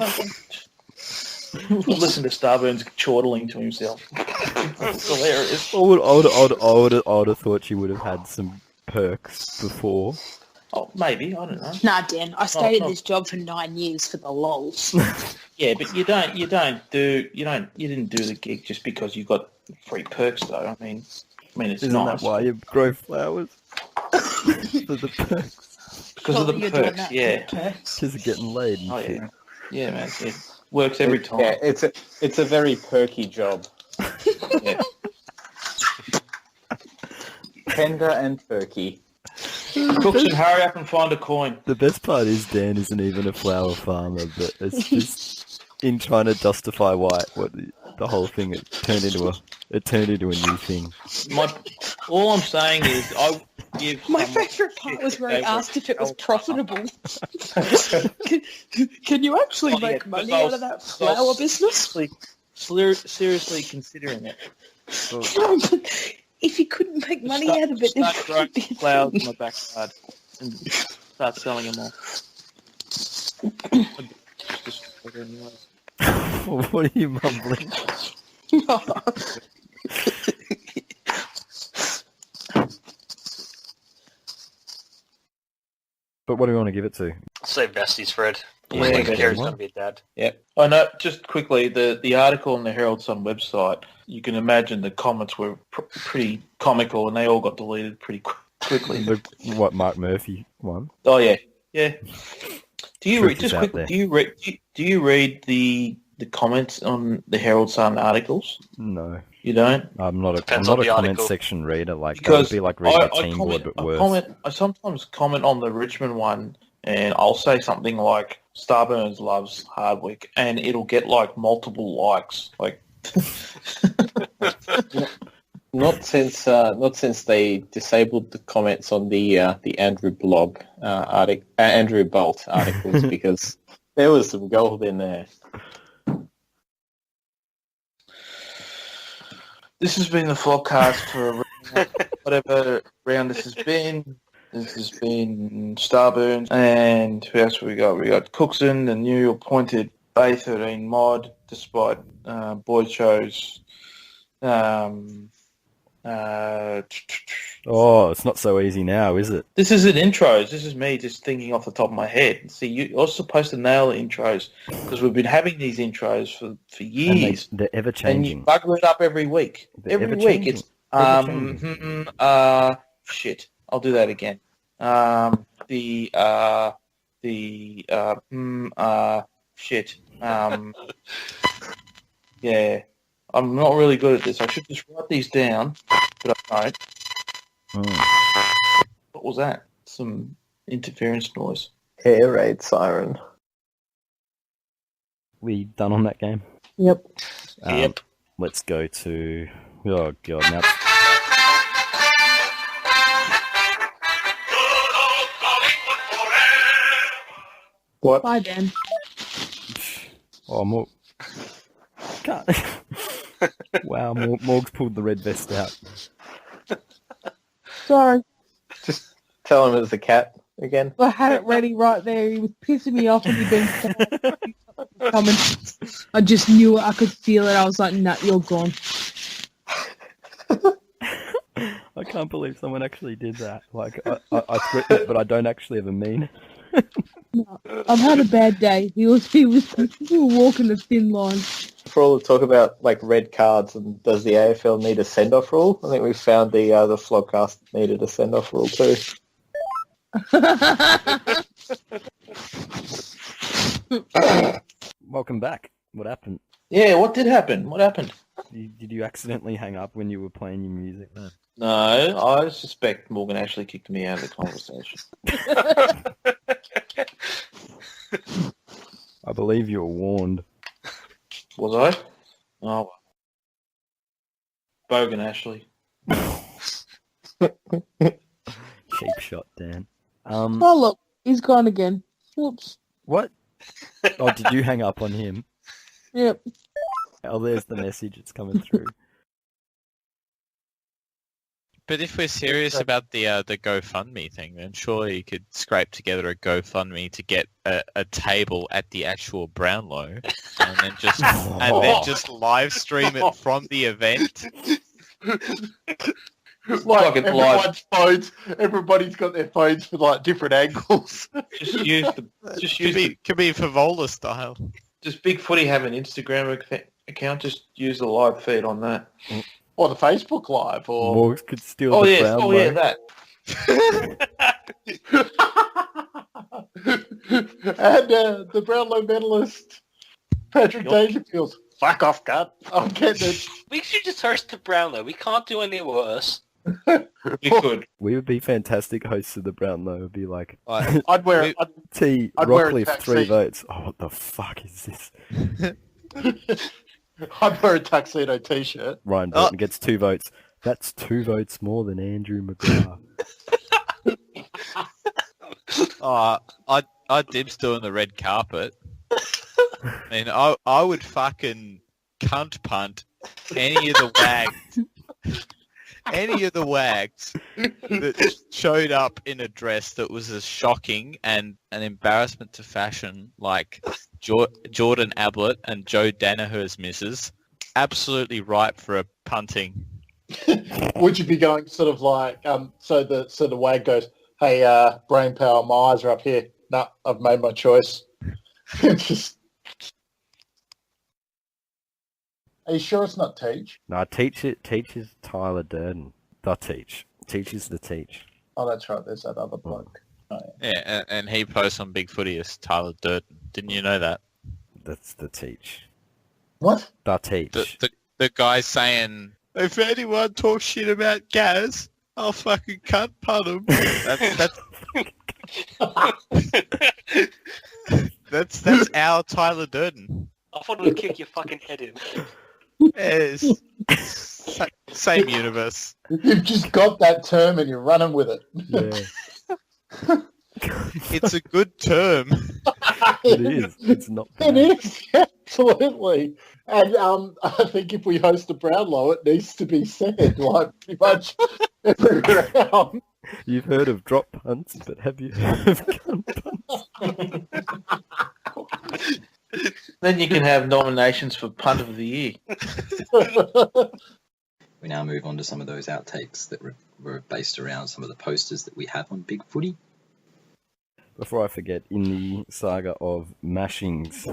Listen to Starburns chortling to himself. It's hilarious. I would have thought you would have had some perks before. Oh, maybe. I don't know. Nah, Dan. I stayed at this job for 9 years for the lols. Yeah, but you didn't do the gig just because you got free perks, though. I mean, it's Isn't nice. that why you grow flowers? For the perks. Because of the perks, yeah. Just getting laid and shit. Yeah. Yeah, man. It works every time. Yeah, it's a very perky job. Yeah. Tender and perky. Cookson, hurry up and find a coin. The best part is Dan isn't even a flower farmer, but it's just in trying to justify why the whole thing it turned into a new thing. All I'm saying is I give My favourite part was where he asked if it was profitable. Can you actually make money out of that flower business? Seriously considering it. No, but if you couldn't make money out of it, Start growing flowers in my backyard and start selling them off. What are you mumbling? But what do we want to give it to? Say besties, Fred. Yeah, I think besties. Gary's going to be a dad. Yep. I know, just quickly, the article on the Herald Sun website, you can imagine the comments were pretty comical and they all got deleted pretty quickly. What Mark Murphy one? Oh, yeah. Yeah. Do you read, Truth is just out quickly, there. do you read the comments on the Herald Sun articles? No. You don't? I'm not a Depends on the comment article. section reader. Like, that Because would be like reading a team board, but worse. I sometimes comment on the Richmond one and I'll say something like, Starburns loves Hardwick, and it'll get like multiple likes. Like, Not since they disabled the comments on the Andrew blog Andrew Bolt articles because there was some gold in there. this has been the Flogcast for whatever round this has been. This has been Starburns, and who else we got? We got Cookson, the new appointed Bay 13 mod, despite boy shows. Oh, it's not so easy now, is it? This isn't intros. This is me just thinking off the top of my head. See, you're supposed to nail the intros because we've been having these intros for years. And they're ever And changing. you bugger it up every week. They're Every ever week. changing. It's shit. I'll do that again. Shit. Yeah. I'm not really good at this. I should just write these down, but I don't. Mm. What was that? some interference noise. Air raid siren. We done on that game? Yep. Yep. Let's go to... Oh, God. Now... What? Bye, Dan. Oh, Morg... Can't... Wow, Morg's pulled the red vest out. Sorry. Just tell him it's a cat again. I had it ready right there. He was pissing me off and he'd been coming. I just knew it. I could feel it. I was like, nah, you're gone. I can't believe someone actually did that. Like, I threaten it, but I don't actually ever mean it. No, I've had a bad day. We were walking a thin line. For all the talk about like red cards and does the AFL need a send-off rule? I think we found the Flogcast needed a send-off rule too. Welcome back. What happened? Yeah, what did happen? What happened? Did you accidentally hang up when you were playing your music? No. No, I suspect Morgan actually kicked me out of the conversation. I believe you were warned. Was I? Oh. Bogan Ashley. Cheap shot, Dan. Oh, look. He's gone again. Whoops. What? Oh, did you hang up on him? Yep. Oh, there's the message. It's coming through. But if we're serious about the GoFundMe thing, then surely you could scrape together a GoFundMe to get a table at the actual Brownlow, and then just live stream it from the event. Like everyone's phones. Everybody's got their phones for like different angles. Just use Could be Favola style. Does Bigfooty have an Instagram account? Just use the live feed on that. Or the Facebook Live, or Morgs could steal the Brownlow. Oh yeah, that. And the Brownlow medalist Patrick Dangerfield. Fuck off, God. I'm getting it. We should just host the Brownlow. We can't do any worse. We could. We would be fantastic hosts of the Brownlow. It would be like, I'd wear T, I'd wear a Rockcliffe, taxi. 3 votes. Oh, what the fuck is this? I'd wear a tuxedo T-shirt. Ryan Burton gets 2 votes. That's 2 votes more than Andrew McGrath. I dibs doing the red carpet. I mean, I would fucking cunt punt any of the wags that showed up in a dress that was as shocking and an embarrassment to fashion like Jordan Ablett and Joe Danaher's missus. Absolutely ripe for a punting. Would you be going sort of like so the wag goes, hey, brain power, my eyes are up here. Nah, I've made my choice. Just... Are you sure it's not Teach? No, Teach is Tyler Durden. The Teach. Teach is the Teach. Oh, that's right. There's that other bloke. Oh, Yeah, and he posts on Bigfooty as Tyler Durden. Didn't you know that? That's the Teach. What? The Teach. The guy saying, if anyone talks shit about Gaz, I'll fucking cunt punt him. That's our Tyler Durden. I thought it would kick your fucking head in. Yes. Same universe. You've just got that term and you're running with it. Yeah. It's a good term. It is. It's not bad. It is, absolutely. And I think if we host a Brownlow, it needs to be said, like, pretty much every round. You've heard of drop punts, but have you heard of cunt punts? Then you can have nominations for Punt of the Year. We now move on to some of those outtakes that were based around some of the posters that we have on Bigfooty. Before I forget, in the saga of mashings,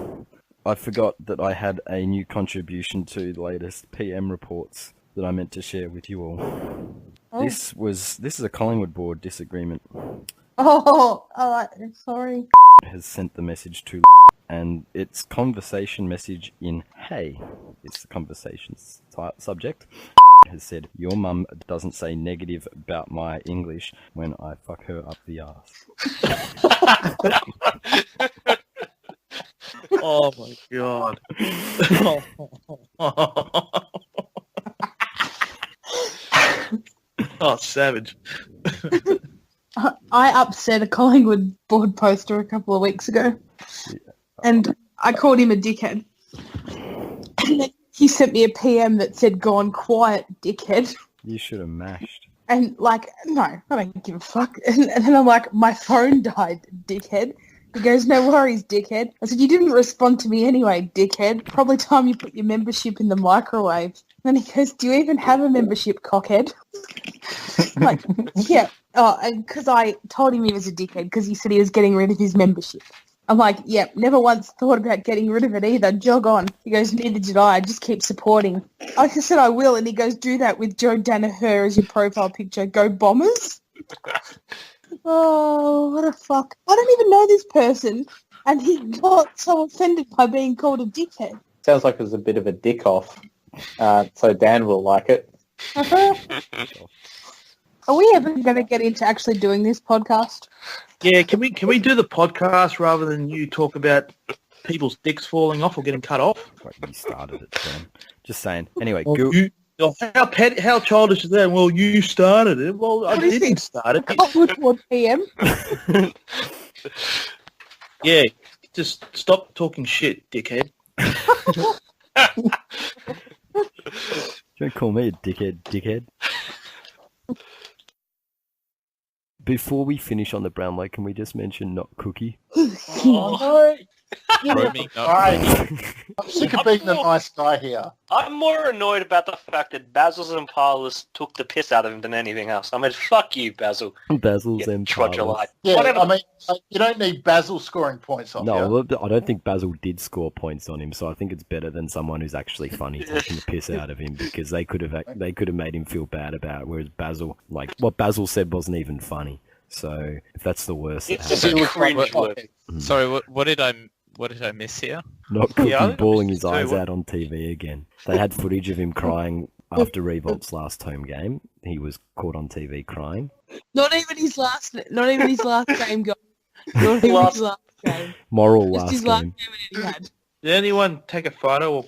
I forgot that I had a new contribution to the latest PM reports that I meant to share with you all. Oh. This is a Collingwood board disagreement. Oh, sorry. Has sent the message to, and it's conversation message in hey. It's the conversation's subject. has said, your mum doesn't say negative about my English when I fuck her up the arse. Oh my god. Oh, savage. I upset a Collingwood board poster a couple of weeks ago, and I called him a dickhead. And then he sent me a PM that said, "Gone quiet, dickhead." You should have mashed. And like, no, I don't give a fuck. And then I'm like, "My phone died, dickhead." He goes, "No worries, dickhead." I said, "You didn't respond to me anyway, dickhead. Probably time you put your membership in the microwave." And then he goes, "Do you even have a membership, cockhead?" Like, yeah. Oh, because I told him he was a dickhead because he said he was getting rid of his membership. I'm like, yep, never once thought about getting rid of it either. Jog on. He goes, "Neither did I. Just keep supporting." I just said I will, and he goes, "Do that with Joe Danaher as your profile picture. Go Bombers." Oh, what a fuck. I don't even know this person, and he got so offended by being called a dickhead. Sounds like it was a bit of a dick off. So Dan will like it. Are we ever going to get into actually doing this podcast? Yeah, can we do the podcast rather than you talk about people's dicks falling off or getting cut off? Right, you started it, Dan. Just saying. Anyway, how childish is that? Well, you started it. Well, I didn't start it. Collingwood PM. Yeah, just stop talking shit, dickhead. Don't call me a dickhead. Before we finish on the Brownlow, can we just mention not Cookie? Oh, no. Roaming, not Alright. I'm sick of being the nice guy here. I'm more annoyed about the fact that Basil's Impalas took the piss out of him than anything else. I mean, fuck you, Basil. Basil's You troglodyte. Yeah, Whatever. I mean, you don't need Basil scoring points off you. No, I don't think Basil did score points on him, so I think it's better than someone who's actually funny taking the piss out of him, because they could have made him feel bad about it, whereas Basil, like, what Basil said wasn't even funny. So if that's the worst that It's happened. just a cringe word. Sorry, what did I miss here? Not Cookie Yeah, I think I bawling missed his it too. eyes out on TV again. They had footage of him crying after Revolt's last home game. He was caught on TV crying. Not even his last game, guys. Not even his last game. Moral Just last his last game. game he had. Did anyone take a photo or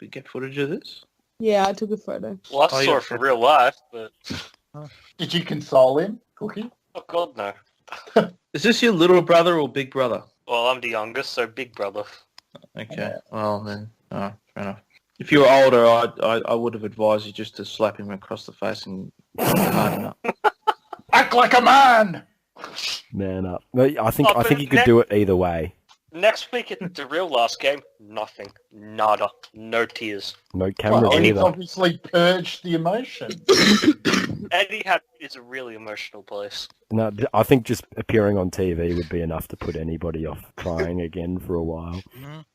get footage of this? Yeah, I took a photo. Well, I Oh, saw yeah. it for real life, but... Did you console him, Cookie? Oh, God, no. Is this your little brother or big brother? Well, I'm the youngest, so big brother. Okay, well then, fair enough. If you were older, I would have advised you just to slap him across the face and hard enough. Act like a man! Man up. No, I think Oh, but he could do it either way. Next week at the real last game, nothing. Nada. No tears. No camera Well, he's either. obviously purged the emotion. Etihad is a really emotional place. No, I think just appearing on TV would be enough to put anybody off crying again for a while.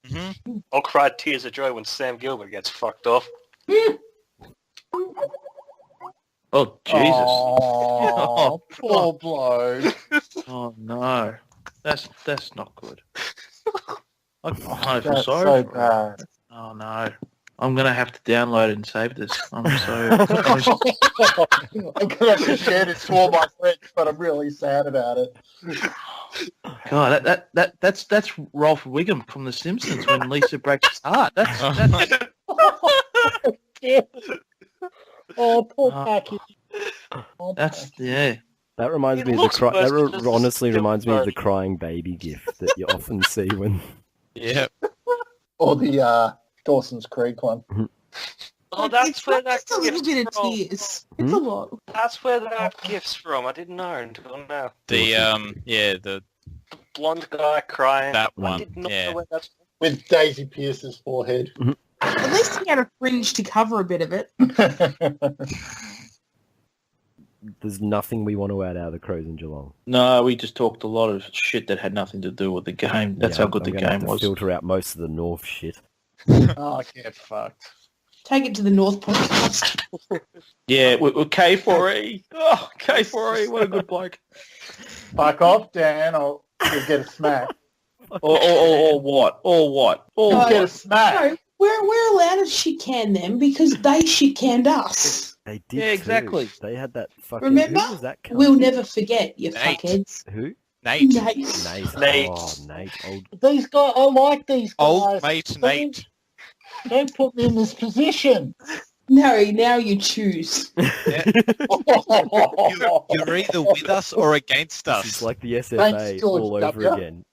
Mm-hmm. I'll cry tears of joy when Sam Gilbert gets fucked off. Oh, Jesus. Oh, poor bloke. Oh, no. That's not good. I feel That's sorry so for him. bad. Oh, no. I'm going to have to download it and save this. I'm so... I'm going to have to share this to all my friends, but I'm really sad about it. God, that's Rolf Wiggum from The Simpsons when Lisa breaks his heart. That's Oh, poor Oh. Packie. that's yeah. That reminds It me of looks worse than this honestly is reminds me of the version. crying baby gif that you often see when... Yeah. Or the Dawson's Creek one. Oh, that's where that Just a little gift's bit of from. tears. It's a lot. That's where that gift's from. I didn't know until now. The The blonde guy crying. that I one. did not Yeah. know where that's from. With Daisy Pierce's forehead. At least he had a fringe to cover a bit of it. There's nothing we want to add out of the Crows in Geelong. No, we just talked a lot of shit that had nothing to do with the game. That's Yeah, how good I'm the gonna have game to was. filter out most of the Norf shit. Oh, get fucked. Take it to the North podcast. Yeah, with K4E. Oh, K4E, what a good bloke. Fuck off, Dan, or you'll get a smack. Or what? Or what? You'll Oh, get a smack. No, we're allowed to shit can them because they shit canned us. They did. Yeah, exactly. Too. They had that fucking. Remember? Who was that cunt? We'll never forget, you Nate. fuckheads. Who? Nate. Nate. Nate. Oh, Nate. Old. These guys, I like these guys. Old mate Nate. Don't put me in this position. No, now you choose. You're either with us or against us. This is like the SFA Thanks, George all over W. again.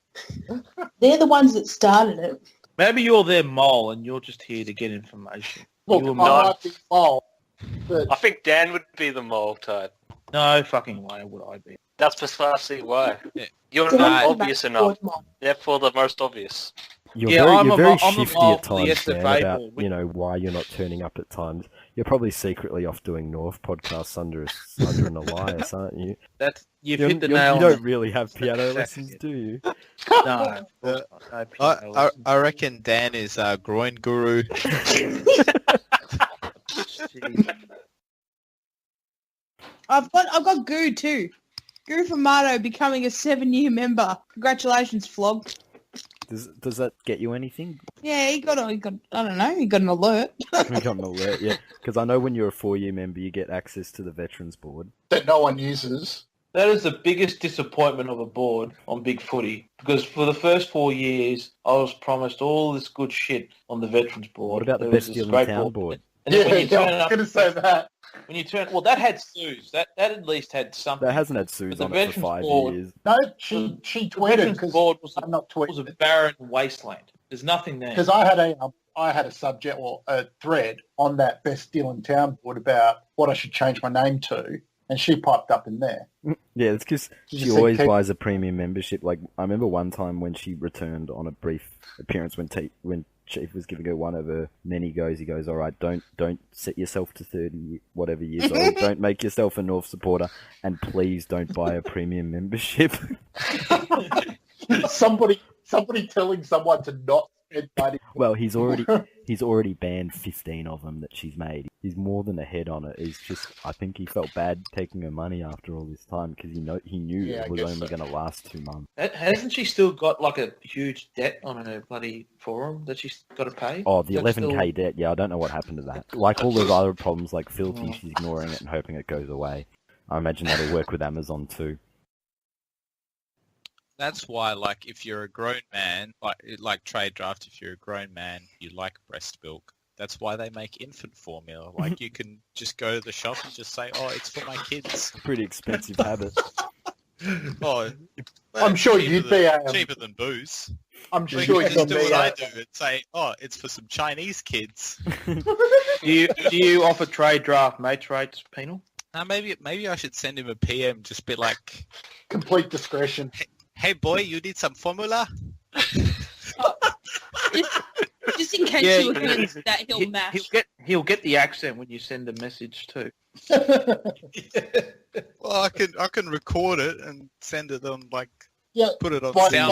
They're the ones that started it. Maybe you're their mole and you're just here to get information. Look, You I were mole. might be fault, but I think Dan would be the mole type. No fucking way would I be. That's precisely why. You're So not what's the obvious back enough. door, Mom? Therefore, the most obvious. You're Yeah, very, I'm you're a very mo- I'm a shifty mole at for the times, Dan, SFA about, board. you know, why you're not turning up at times. You're probably secretly off doing Norf podcasts under an alliance, aren't you? That's you've You hit the nail. you on don't really have piano lessons, do you? No, no piano I reckon Dan is groin guru. lessons. I've got Goo too. Goo Fumato becoming a 7-year member. Congratulations, Flog. Does that get you anything? Yeah, he got I don't know, he got an alert. We got an alert, yeah. Because I know when you're a 4-year member, you get access to the Veterans Board. that no one uses. That is the biggest disappointment of a board on Bigfooty, because for the first 4 years, I was promised all this good shit on the Veterans Board. What about the There was Best this Deal in great Town board? And then Yeah, when you turn I was up, going to say that. when you turn, well, that had Suze. That at least had something. That hasn't had Suze But on the it for Veterans 5 Board- years. No, she The tweeted Veterans because Board was I'm not a tweeting barren wasteland. There's nothing there. because I had a subject or a thread on that Best Deal in Town board about what I should change my name to, and she popped up in there. Yeah, it's because Did she you say always Kate- buys a premium membership. Like, I remember one time when she returned on a brief appearance when Chief was giving her one of her many goes, he goes, all right, don't set yourself to 30 whatever years old. Don't make yourself a North supporter, and please don't buy a premium membership. somebody telling someone to not spend money. Well, he's already banned 15 of them that she's made. He's more than ahead on it. He's just, I think he felt bad taking her money after all this time because he knew Yeah, I it was guess only so. going to last 2 months. Hasn't she still got like a huge debt on her bloody forum that she's got to pay? Oh, the Is that 11k still- debt. Yeah, I don't know what happened to that. Like all those other problems, like Filthy, she's ignoring it and hoping it goes away. I imagine that'll work with Amazon too. That's why, like, if you're a grown man, like trade draft, if you're a grown man, you like breast milk. That's why they make infant formula. Like, you can just go to the shop and just say, "Oh, it's for my kids." Pretty expensive habit. Oh, I'm sure cheaper you'd than- be cheaper than booze. I'm We sure can you'd just do be what I do and say, "Oh, it's for some Chinese kids." Do you offer trade draft mates rates penal? Maybe I should send him a PM. Just be like, complete discretion. "Hey, boy, you need some formula?" Just in case Yeah, you were going to that, he'll mash. He'll get the accent when you send a message too. Well, I can record it and send it on Yeah, put it on but SoundCloud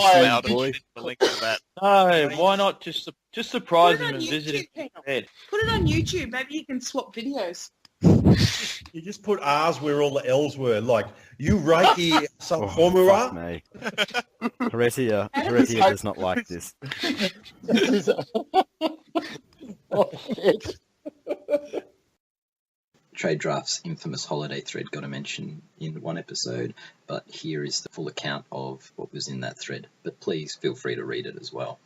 my- and send the link to that. No, why not just surprise Put it him on and visit him YouTube, in bed? Put it on YouTube. Maybe you can swap videos. You just put R's where all the L's were. Like, you Reiki some Oh, formula. fuck me. Heretia does not like this. This is oh, shit. Trade Draft's infamous holiday thread got a mention in one episode, but here is the full account of what was in that thread. But please feel free to read it as well.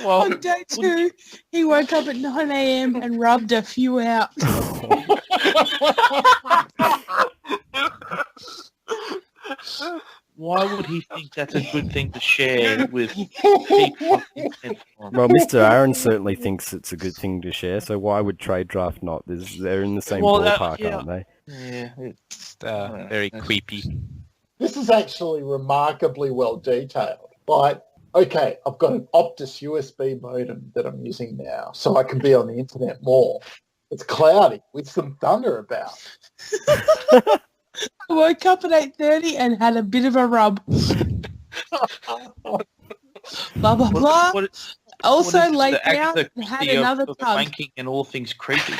Well, On day 2, he woke up at 9 a.m. and rubbed a few out. why would he think that's a good thing to share with people? Well, Mr. Aaron certainly thinks it's a good thing to share, so why would Trade Draft not? They're in the same ballpark, yeah. aren't they? Yeah, It's very creepy. This is actually remarkably well detailed. Like, okay, I've got an Optus USB modem that I'm using now, so I can be on the internet more. It's cloudy with some thunder about. I woke up at 8:30 and had a bit of a rub. Blah, blah, blah. Also what is laid the down the and had Christie of- another of tug. wanking and all things creepy.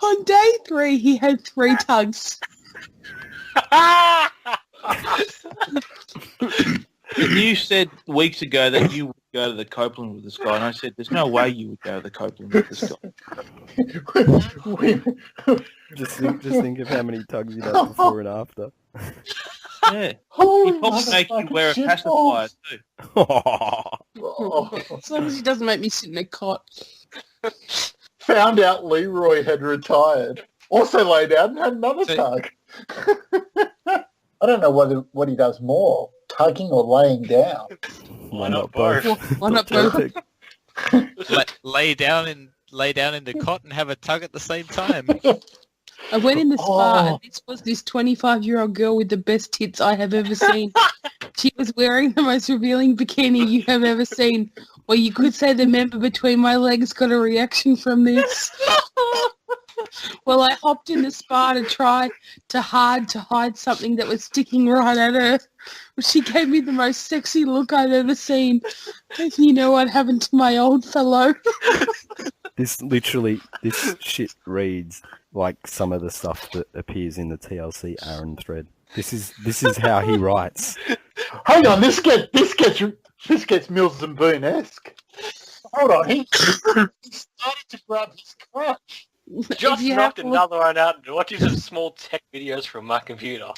On day 3, he had 3 tugs. You said weeks ago that you go to the Copeland with this guy, and I said, "There's no way you would go to the Copeland with this guy." Just think of how many tugs you'd have before and after. Yeah, Holy he probably make you wear a pacifier too. As long as he doesn't make me sit in a cot. Found out Leroy had retired. Also laid out and had another tug. I don't know what he does more, tugging or laying down. Why not both? Why not both? lay down in the cot and have a tug at the same time. I went in the spa and this was this 25-year-old girl with the best tits I have ever seen. She was wearing the most revealing bikini you have ever seen. Or you could say the member between my legs got a reaction from this. Well, I hopped in the spa to try to hide something that was sticking right at her. She gave me the most sexy look I've ever seen. And you know what happened to my old fellow? This shit reads like some of the stuff that appears in the TLC Aaron thread. This is how he writes. Hang on, this gets Mills and Boone-esque. Hold on, he started to grab his crotch. Just knocked another one out and watching some small tech videos from my computer.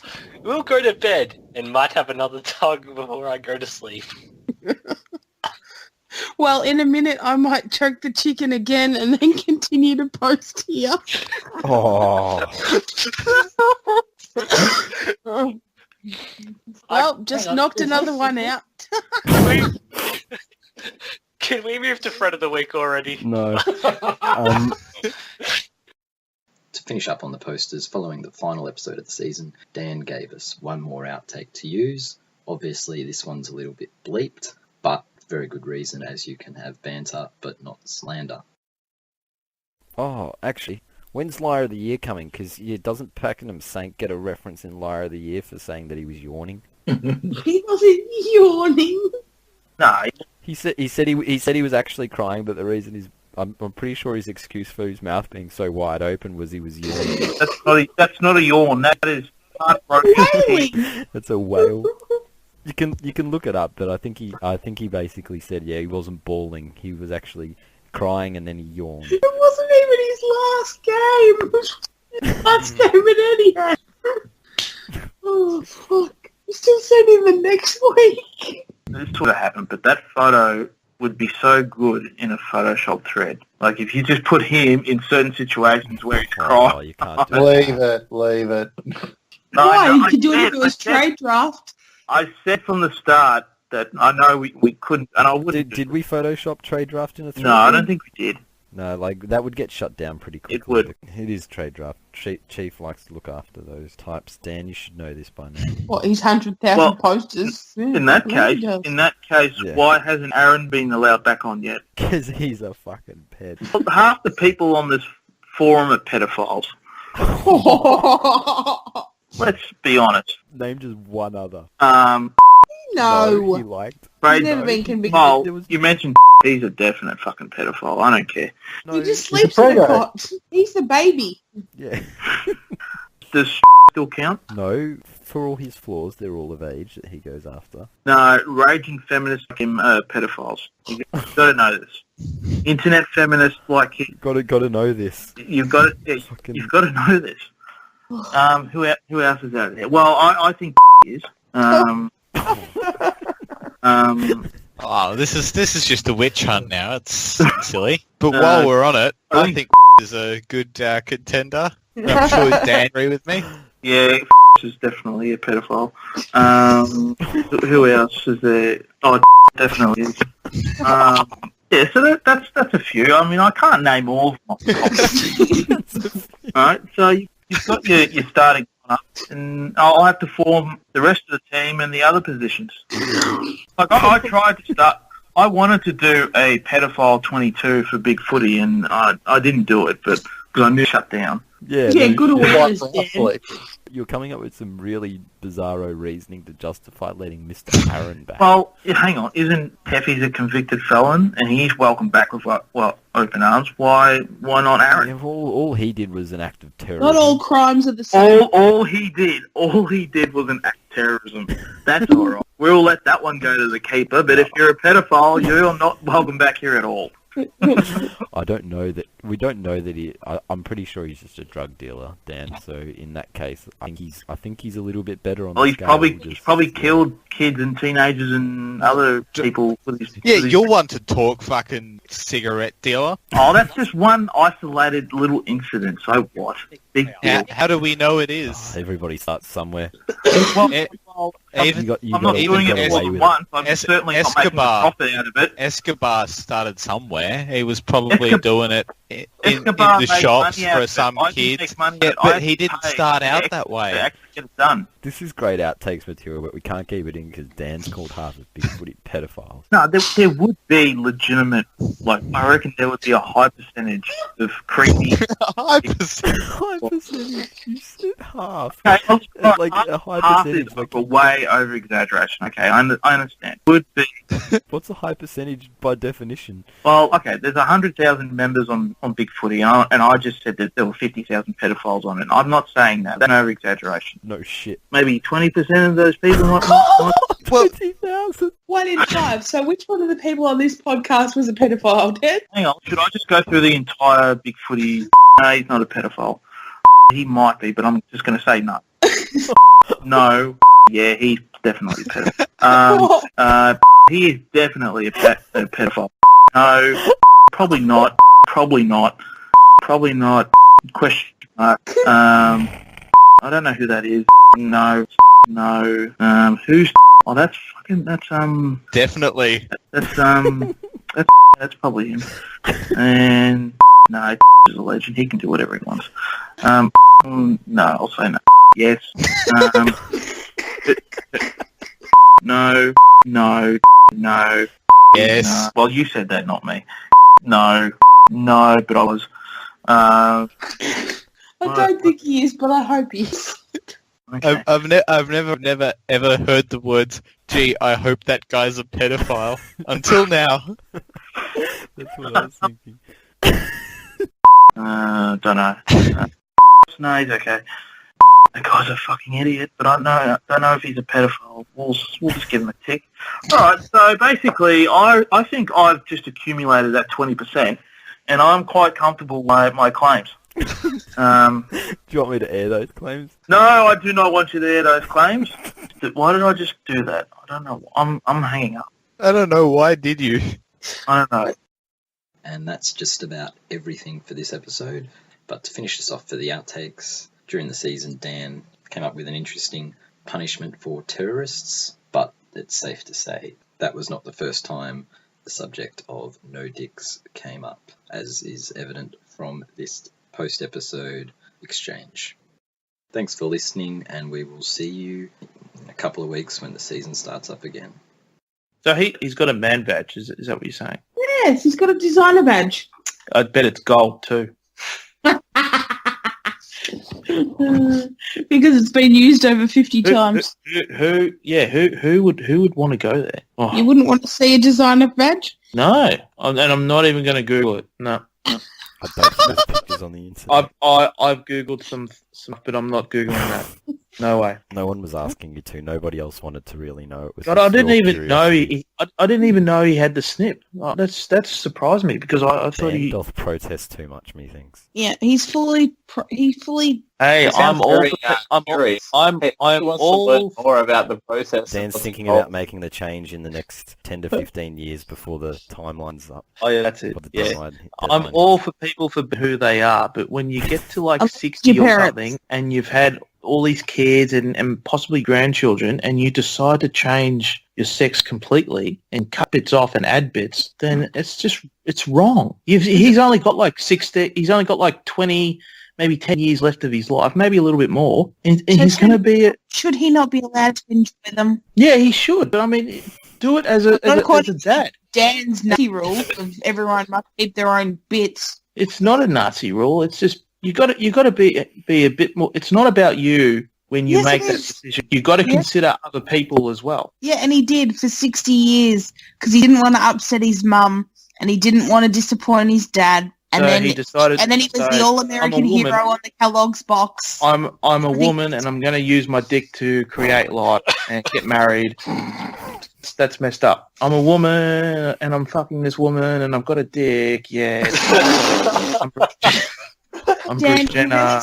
We'll go to bed and might have another tug before I go to sleep. Well, in a minute I might choke the chicken again and then continue to post here. Oh. Well, just knocked another one out. Can we move to Fred of the Week already? No. To finish up on the posters, following the final episode of the season, Dan gave us one more outtake to use. Obviously, this one's a little bit bleeped, but very good reason, as you can have banter, but not slander. Oh, actually, when's Liar of the Year coming? Because doesn't Pakenham Saint get a reference in Liar of the Year for saying that he was yawning? He wasn't yawning. No. He said he was actually crying, but the reason is I'm pretty sure his excuse for his mouth being so wide open was he was yawning. That's not a yawn. That is heartbroken. That's a wail. You can look it up, but I think he basically said he wasn't bawling. He was actually crying and then he yawned. It wasn't even his last game. His last game at Etihad. Oh fuck! You still send him the next week. This would have happened, but that photo would be so good in a Photoshop thread. Like if you just put him in certain situations where he's crying. You can't do it. Leave it. Why? You could do it if it was trade draft. I said from the start that I know we couldn't, and I wouldn't. Did we Photoshop trade draft in a thread? No, I don't think we did. No, like that would get shut down pretty quickly. It would. It is trade draft. Chief likes to look after those types. Dan, you should know this by now. What? He's 100,000 posters. In that case, why hasn't Aaron been allowed back on yet? Because he's a fucking pet. Half the people on this forum are pedophiles. Let's be honest. Name just one other. No. He liked. He's never been convicted. Well, you mentioned he's a definite fucking pedophile. I don't care. No, he just sleeps in a cot. He's the baby. Yeah. Does still count? No. For all his flaws, they're all of age that he goes after. No, raging feminists like him are pedophiles. You've got to know this. Internet feminists like him. Got to know this. You've got to know this. Who else is out there? Well, I think is. Oh, this is just a witch hunt now. It's silly. But while we're on it, I think is a good contender. I'm sure Dan agree with me. Yeah, is definitely a pedophile. Who else is there? Oh, definitely is. Yeah, so that's a few. I mean, I can't name all of them. Alright, so you've got your starting lineup, and I'll have to form the rest of the team and the other positions. Like I tried to start. I wanted to do a pedophile 22 for Bigfooty, and I didn't do it, but because I knew it shut down. Yeah, good awareness, Dan. You're coming up with some really bizarro reasoning to justify letting Mr. Aaron back. Well, hang on. Isn't Peffy's a convicted felon, and he's welcome back with open arms? Why not Aaron? Yeah, all he did was an act of terrorism. Not all crimes are the same. All he did was an act of terrorism. That's all right. we'll let that one go to the keeper. But if you're a pedophile, you're not welcome back here at all. I don't know that. We don't know that he. I'm pretty sure he's just a drug dealer, Dan. So in that case, I think he's a little bit better on. Well, the he's scale. probably killed kids and teenagers and other people. You're one to talk, fucking cigarette dealer. Oh, that's just one isolated little incident. So what? Big deal. How do we know it is? Everybody starts somewhere. Well, Even, I'm not doing it more than once. I'm certainly not making a profit out of it. Escobar started somewhere. He was probably doing it in Escobar the made shops money out for of some it. I didn't kids. make money Yeah, out of it. but I he didn't paid start out to that way. actually get it done. This is great outtakes material, but we can't keep it in because Dan's called half of Bigfooty pedophiles. No, there would be legitimate, like, I reckon there would be a high percentage of creepy... High percentage? High percentage? You said half. Okay, Like a high half percentage. is like a way over-exaggeration, okay, I understand. Would be... What's a high percentage by definition? Well, okay, there's 100,000 members on Bigfooty, and I just said that there were 50,000 pedophiles on it. I'm not saying that. That's an over-exaggeration. No shit. Maybe 20% of those people might... 20,000. 1 in 5. So which one of the people on this podcast was a pedophile, Ted? Hang on, should I just go through the entire Bigfooty? No, he's not a pedophile. He might be, but I'm just going to say no. No. Yeah, he's definitely a pedophile. He is definitely a pedophile. No, probably not. Probably not. Probably not. Question mark. I don't know who that is. No. No. Who's... Oh, that's fucking... That's, Definitely. That's probably him. And... No, he's a legend. He can do whatever he wants. No, I'll say no. Yes. No. Yes. No. Well, you said that, not me. No, but I was... I don't think he is, but I hope he is. Okay. I've never ever heard the words, gee, I hope that guy's a pedophile, until now. That's what I was thinking. Don't know. No, he's okay. That guy's a fucking idiot, but I don't know if he's a pedophile. We'll just give him a tick. Alright, so basically, I think I've just accumulated that 20%, and I'm quite comfortable with my claims. Do you want me to air those claims? No, I do not want you to air those claims. Why did I just do that? I don't know. I'm hanging up. I don't know, why did you? I don't know. And that's just about everything for this episode. But to finish us off for the outtakes, during the season, Dan came up with an interesting punishment for terrorists, but it's safe to say that was not the first time the subject of no dicks came up, as is evident from this post-episode exchange. Thanks for listening, and we will see you in a couple of weeks when the season starts up again. So he's got a man badge, is that what you're saying? Yes, he's got a designer badge. I bet it's gold too. Because it's been used over 50 times. Who would want to go there? Oh. You wouldn't want to see a designer badge? No, and I'm not even going to Google it. No. I don't see those pictures on the internet. I've Googled some stuff, but I'm not Googling that. No way. No one was asking you to. Nobody else wanted to really know. It was. God, I didn't even know I didn't even know he had the snip. Oh, that's surprised me because I thought he doth protest too much. Methinks. Yeah, he's fully. Hey, I'm all. I'm all more about the process. Dan's thinking about making the change in the next 10 to 15 years before the timeline's up. Oh yeah, that's it. Yeah. I'm all for people for who they are, but when you get to like 60 or something, and you've had all these kids and possibly grandchildren, and you decide to change your sex completely and cut bits off and add bits, then it's wrong. He's only got like 60. He's only got like 20. Maybe 10 years left of his life, maybe a little bit more, and he's going to be... Should he not be allowed to enjoy them? Yeah, he should, but I mean, do it as a dad. Dan's Nazi rule of everyone must keep their own bits. It's not a Nazi rule, it's just, you got to be a bit more... It's not about you when you make that decision. You got to consider other people as well. Yeah, and he did for 60 years, because he didn't want to upset his mum, and he didn't want to disappoint his dad. And So then he decided. and then he was so the all-American I'm a woman. hero on the Kellogg's box. I'm a woman, and I'm going to use my dick to create life and get married. That's messed up. I'm a woman, and I'm fucking this woman, and I've got a dick. Yeah. I'm Dan, Bruce Jenner.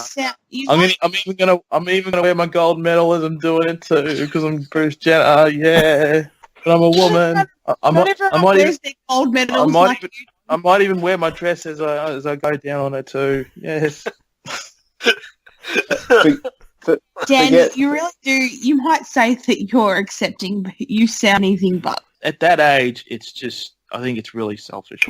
I'm even gonna wear my gold medal as I'm doing it too, because I'm Bruce Jenner. Yeah. But I'm a woman. I might even wear my dress as I go down on it too. Yes. Dan, you really do. You might say that you're accepting, but you sound anything but. At that age, I think it's really selfish.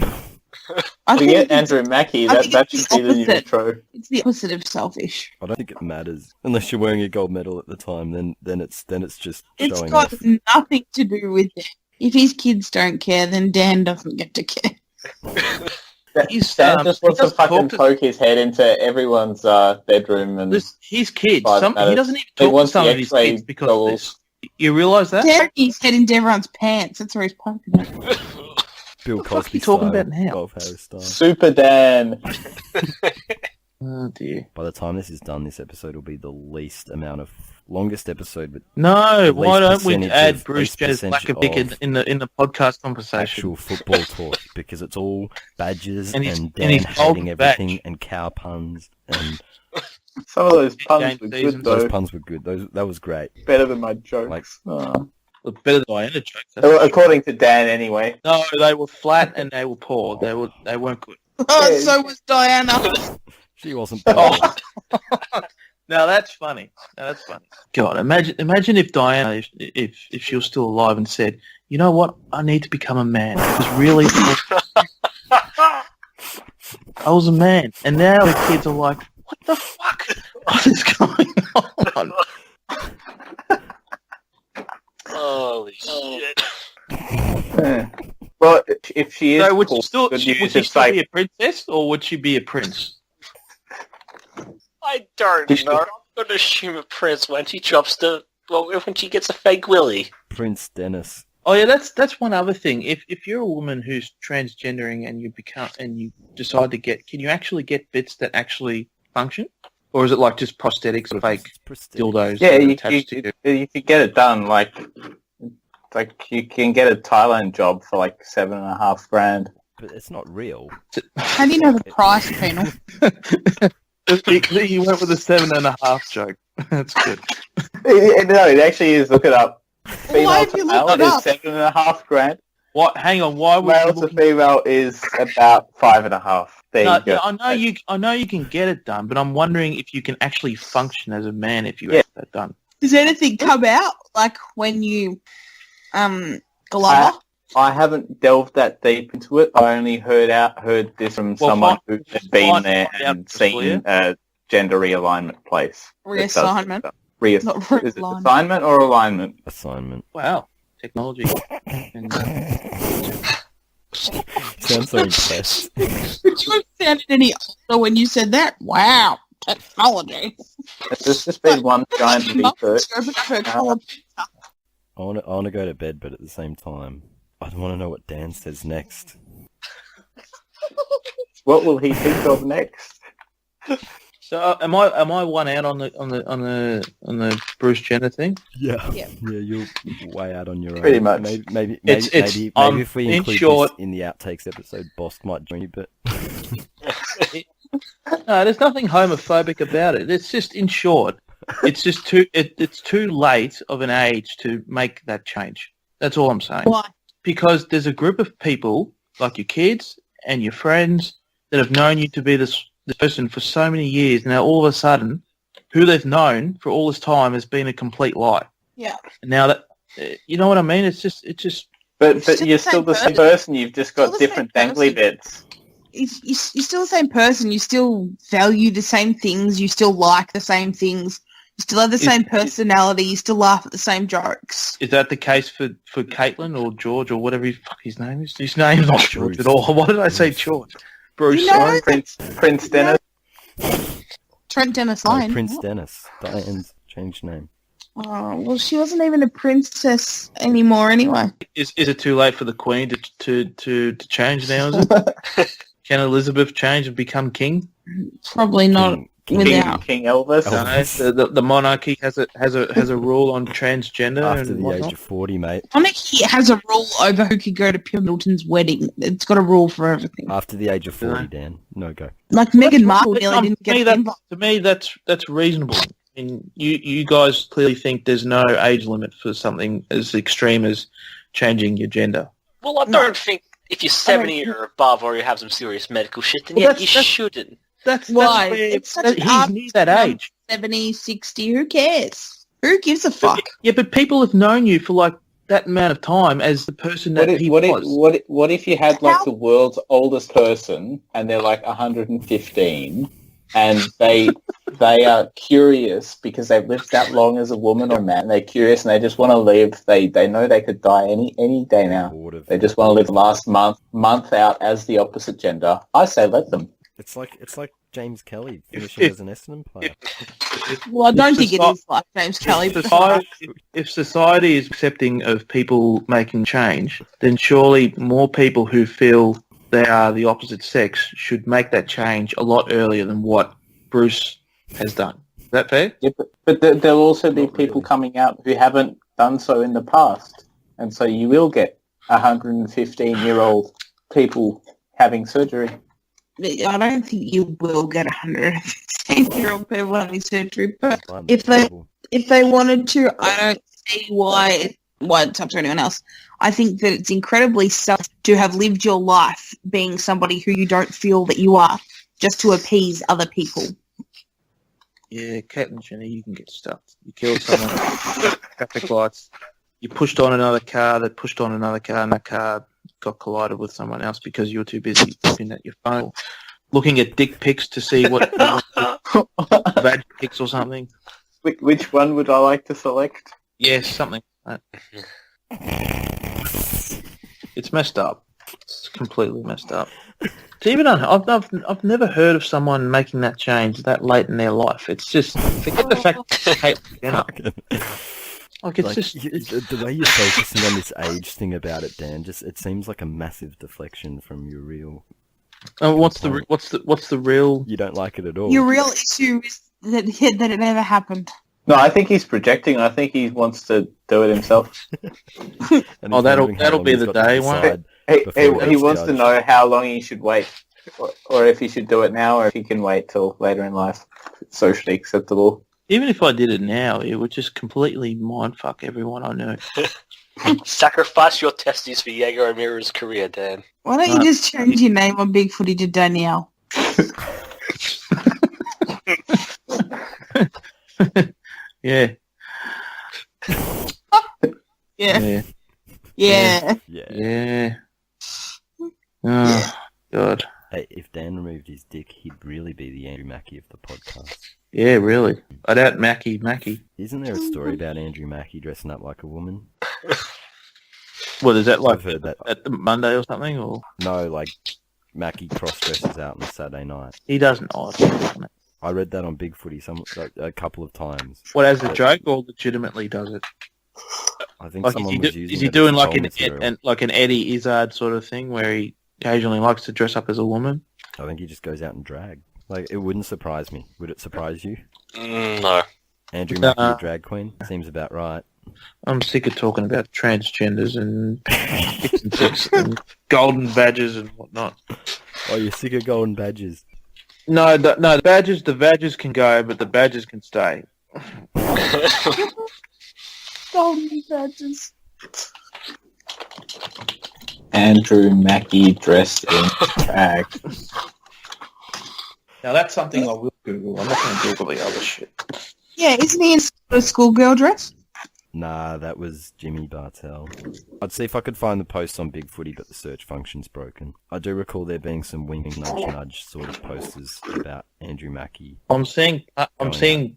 Forget Andrew Mackie. That should be the new intro. It's the opposite of selfish. I don't think it matters unless you're wearing a gold medal at the time. Then it's just It's showing got off. nothing to do with it. If his kids don't care, then Dan doesn't get to care. Dan just wants to fucking poke his head into everyone's bedroom and his kids. He doesn't even talk to some of his kids because of this. You realise that? Dan, he's head into everyone's pants. That's where he's poking it. Bill Cosby talking style, about now? Bob Harris style. Super Dan. Oh dear. By the time this is done, this episode will be the longest episode. But No, why don't we percentage add of- Bruce least Jenner's lack of percentage dick in the podcast conversation? actual football talk, because it's all badges And and, his- Dan and his hating old everything and cow puns and Some of those puns Game were season. good those though. puns were good. That was great. Better than my jokes. Like- Look, better than Diana jokes. that's Well, for sure. according to Dan, anyway. No, they were flat and they were poor. They weren't good. Oh, Yeah. so was Diana. She wasn't. Oh. Now that's funny. God, imagine if Diana, if she was still alive and said, "You know what? I need to become a man." It was really. I was a man, and now the kids are like, "What the fuck? What is going on?" Holy shit. Well, if she is So would cool, she still, good would news she is still like, be a princess, or would she be a prince? I don't know. I'm going to assume a prince when she when she gets a fake willy. Prince Dennis. Oh yeah, that's one other thing. If you're a woman who's transgendering and you decide to can you actually get bits that actually function, or is it like just prosthetics or fake dildos? yeah, you attached to could get it done. Like you can get a Thailand job for like $7,500. But it's not real. How do you know the price, Penal? He went with a 7.5 joke. That's good. No, it actually is. Look it up. Why Female have to you male looked it is up? $7,500. What? Hang on. Why would Male you to looking? female is about $5,500. There No, you go. yeah, I know you can get it done, but I'm wondering if you can actually function as a man if you have that done. Does anything come out like when you glover? I haven't delved that deep into it. I only heard this from someone who had been there and seen a gender realignment place. Reassignment. Not Is it realignment. assignment or alignment? Assignment. Wow, technology. Sounds so impressed. Would you have sounded any older when you said that? Wow, technology. There's just been one giant research. I want to go to bed, but at the same time, I don't want to know what Dan says next. What will he think of next? So am I one out on the Bruce Jenner thing? Yeah. Yeah. Yeah, you're way out on your own. Pretty much. Maybe It's- if we in include short- this in the outtakes episode, Boss might join you, but No, there's nothing homophobic about it. It's just, in short, it's just it's too late of an age to make that change. That's all I'm saying. Why? Because there's a group of people, like your kids and your friends, that have known you to be this person for so many years. Now, all of a sudden, who they've known for all this time has been a complete lie. Yeah. Now that, you know what I mean? It's just. But still you're the still same the same person. person. You've just got Still the different same dangly person. bits. You're still the same person. You still value the same things. You still like the same things. You still have the same personality. You still laugh at the same jokes. Is that the case for Caitlin or George or whatever his name is? His name's not George at all. Why did I say George? Bruce. You know- sorry. Prince Dennis. Trent Dennis no, Lane. Prince Dennis. Diane's changed name. Oh, well, she wasn't even a princess anymore anyway. Is it too late for the Queen to change now? Is it? Can Elizabeth change and become king? Probably not without. King Elvis. No, the monarchy has a rule on transgender After and the whatnot. age of 40, mate. Monarchy has a rule over who can go to Pure Middleton's wedding. It's got a rule for everything. After the age of 40, Dan. No go. Like Meghan Markle nearly didn't get an invite. To me, that's reasonable. And you guys clearly think there's no age limit for something as extreme as changing your gender. Well, I don't think if you're 70 or above or you have some serious medical shit, then you shouldn't. That's Why? where It's such he's an near that age. 70, 60, who cares? Who gives a fuck? Yeah, but people have known you for like that amount of time as the person that he was. What if you had like the world's oldest person and they're like 115 and they are curious because they've lived that long as a woman or man. They're curious and they just want to live. They know they could die any day now. They just want to live the last month out as the opposite gender. I say let them. It's like James Kelly finishing as an Essendon player. Well, I don't think it is like James Kelly, but If society is accepting of people making change, then surely more people who feel they are the opposite sex should make that change a lot earlier than what Bruce has done. Is that fair? Yeah, but there'll also be people coming out who haven't done so in the past. And so you will get 115-year-old people having surgery. I don't think you will get 110-year-old people having surgery, but if they wanted to, I don't see why it's up to anyone else. I think that it's incredibly self to have lived your life being somebody who you don't feel that you are, just to appease other people. Yeah, Kat and Jenny, you can get stuffed. You killed someone, traffic lights. You pushed on another car that pushed on another car, and that car got collided with someone else because you were too busy looking at your phone, looking at dick pics to see what vag pics or something. Which one would I like to select? Yes, something like that. It's messed up. It's completely messed up. It's even I've never heard of someone making that change that late in their life. It's just forget the fact that Caitlyn Jenner. Like it's just the way you're focusing on this age thing about it, Dan. It seems like a massive deflection from your real. What's the real? You don't like it at all. Your real issue is that it never happened. No, I think he's projecting. I think he wants to do it himself. that'll be the day, won't it? He wants to know how long he should wait, or if he should do it now, or if he can wait till later in life. It's socially acceptable. Even if I did it now, it would just completely mindfuck everyone I know. Sacrifice your testes for Jaeger O'Meara's career, Dan. Why don't you just change your name on Bigfooty to Danielle? Yeah. Yeah. Oh, God. Hey, if Dan removed his dick, he'd really be the Andrew Mackie of the podcast. Yeah, really. I'd out Mackie. Isn't there a story about Andrew Mackie dressing up like a woman? What is that like? I've heard that. At the Monday or something? Or no, like Mackie cross-dresses out on a Saturday night. He doesn't. I read that on Bigfooty a couple of times. What, as a joke or legitimately does it? I think like someone was using is he doing like an Eddie Izzard sort of thing where he occasionally likes to dress up as a woman? I think he just goes out and drag. Like, it wouldn't surprise me. Would it surprise you? No. Andrew Mackie, a drag queen? Seems about right. I'm sick of talking about transgenders and and golden badges and whatnot. Oh, you're sick of golden badges? No, the badges can go, but the badges can stay. Golden badges. Andrew Mackie dressed in drag. Now that's something I will Google. I'm not going to Google the other shit. Yeah, isn't he in a schoolgirl dress? Nah, that was Jimmy Bartell. I'd see if I could find the post on Bigfooty, but the search function's broken. I do recall there being some winking nudge sort of posters about Andrew Mackie. I'm seeing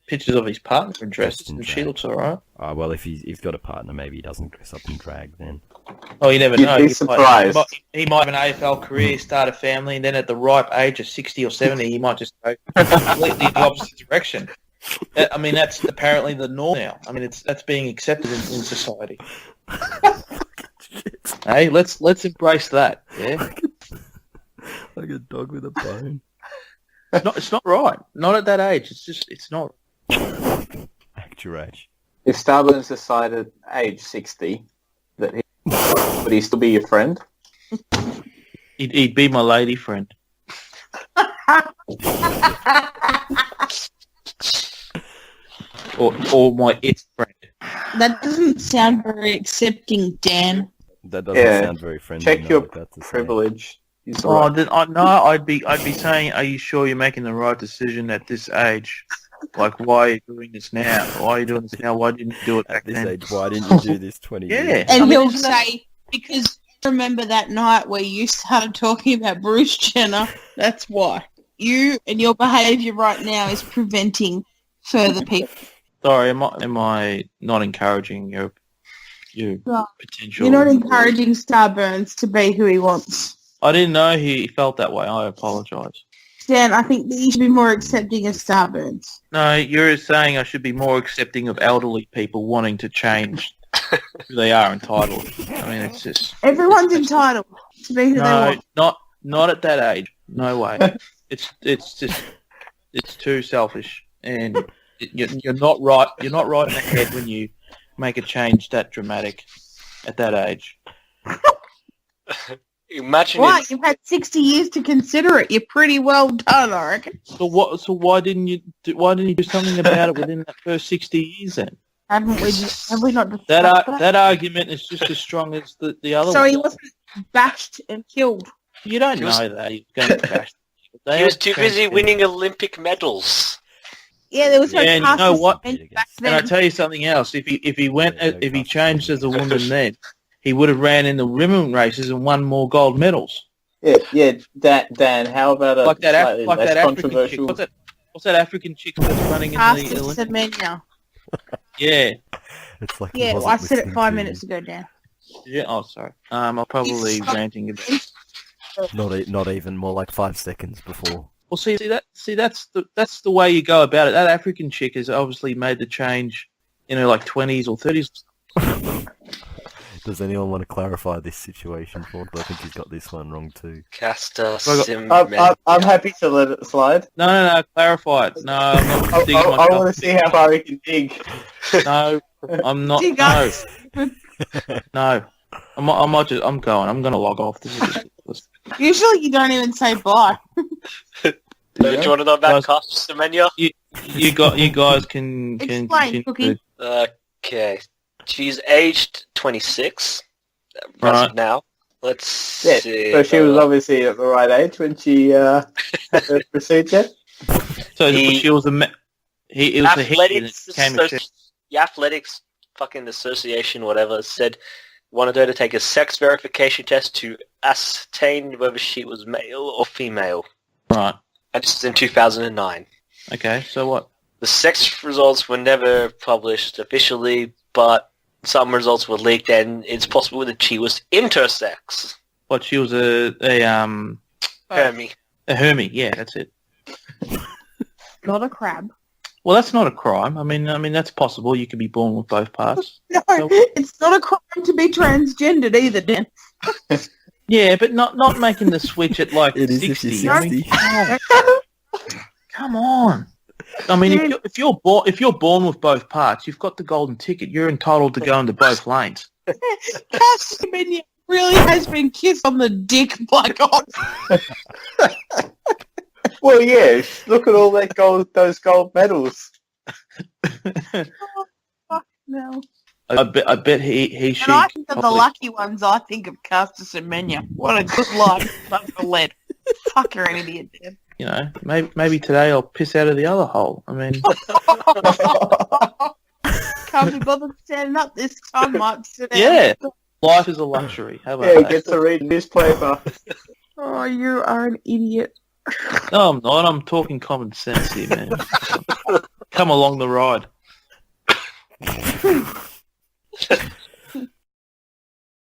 pictures of his partner in dresses, and she looks alright. Well, if he's got a partner, maybe he doesn't dress up in drag then. Oh, you never know. You'd be surprised. He might have an AFL career, start a family, and then at the ripe age of 60 or 70, he might just go completely in the opposite direction. I mean, that's apparently the norm now. I mean, that's being accepted in society. Hey, let's embrace that. Yeah. Like a dog with a bone. It's not right. Not at that age. It's not. Act your age. If Starburns decided at age 60 that would he still be your friend? He'd be my lady friend. or my it friend. That doesn't sound very accepting, Dan. That doesn't sound very friendly. Check your privilege. I'd be saying, are you sure you're making the right decision at this age? Like, why are you doing this now? Why are you doing this now? Why didn't you do it back At this then? age, why didn't you do this 20 years? And he'll say, because remember that night where you started talking about Bruce Jenner? That's why. You and your behaviour right now is preventing further people. Sorry, am I not encouraging your Well, potential? You're not encouraging Starburns to be who he wants. I didn't know he felt that way. I apologise. Dan, I think that you should be more accepting of Starburns. No, you're saying I should be more accepting of elderly people wanting to change who they are entitled. I mean, it's just... Everyone's entitled to be who they want. Not at that age. No way. It's too selfish, and you're not right. You're not right in the head when you make a change that dramatic at that age. Imagine What? You've had 60 years to consider it. You're pretty well done, I reckon. So why didn't you do something about it within that first 60 years then? Have we not discussed that? That argument is just as strong as the other So one. he wasn't bashed and killed. You don't know that. He was going to bash. He was too busy winning Olympic medals. Yeah, there was no and you know what? back And I then. tell you something else. If he changed as a woman then, he would have ran in the women races and won more gold medals. Yeah. Dan, how about a Like that slightly like less that African chick. controversial? What's that African chick that's running in the Pastor Olympics? Semenya. Yeah. It's like Yeah, well, I said it 5 minutes ago, Dan. Yeah. Oh, sorry. I'm probably ranting a bit. Not even, more like 5 seconds before. Well, that's the way you go about it. That African chick has obviously made the change in her like 20s or 30s. Does anyone want to clarify this situation for him? I think he's got this one wrong too. Caster I'm happy to let it slide. No, clarify it. No, I'm not digging I myself. want to see how far he can dig. No, I'm not. Dig No, us. no. I'm going. I'm going to log off. This is ridiculous. Usually you don't even say bye. Do you want to know about Caster Semenya? You guys can Explain, continue. Cookie. Okay. She's aged 26 Right. now. Let's see. So she was obviously at the right age when she had the procedure. So she was it was the hit and it came a check. The Athletics fucking association, whatever, said wanted her to take a sex verification test to ascertain whether she was male or female. Right. And this is in 2009. Okay. So what? The sex results were never published officially, but some results were leaked, and it's possible that she was intersex. What? She was a Hermie. A Hermie. Yeah, that's it. Not a crab. Well, that's not a crime. I mean, that's possible. You could be born with both parts. No, it's not a crime to be transgendered either, Dan. Yeah, but not making the switch at like It is if 60. you're I mean, 60. come on. I mean, if you're born with both parts, you've got the golden ticket. You're entitled to go into both lanes. Caster Semenya really has been kissed on the dick by God. Well, yeah. Look at all those gold medals. No. I bet he And I think of the lucky ones, I think of Caster Semenya. What a good life. Love the lead. Fuck, you're an idiot, Dan. You know, maybe today I'll piss out of the other hole. I mean, Can't be bothered standing up this time, might sit down. yeah, life is a luxury. How about Yeah, that? get to read newspaper. Oh, you are an idiot. No, I'm not. I'm talking common sense here, man. Come along the ride.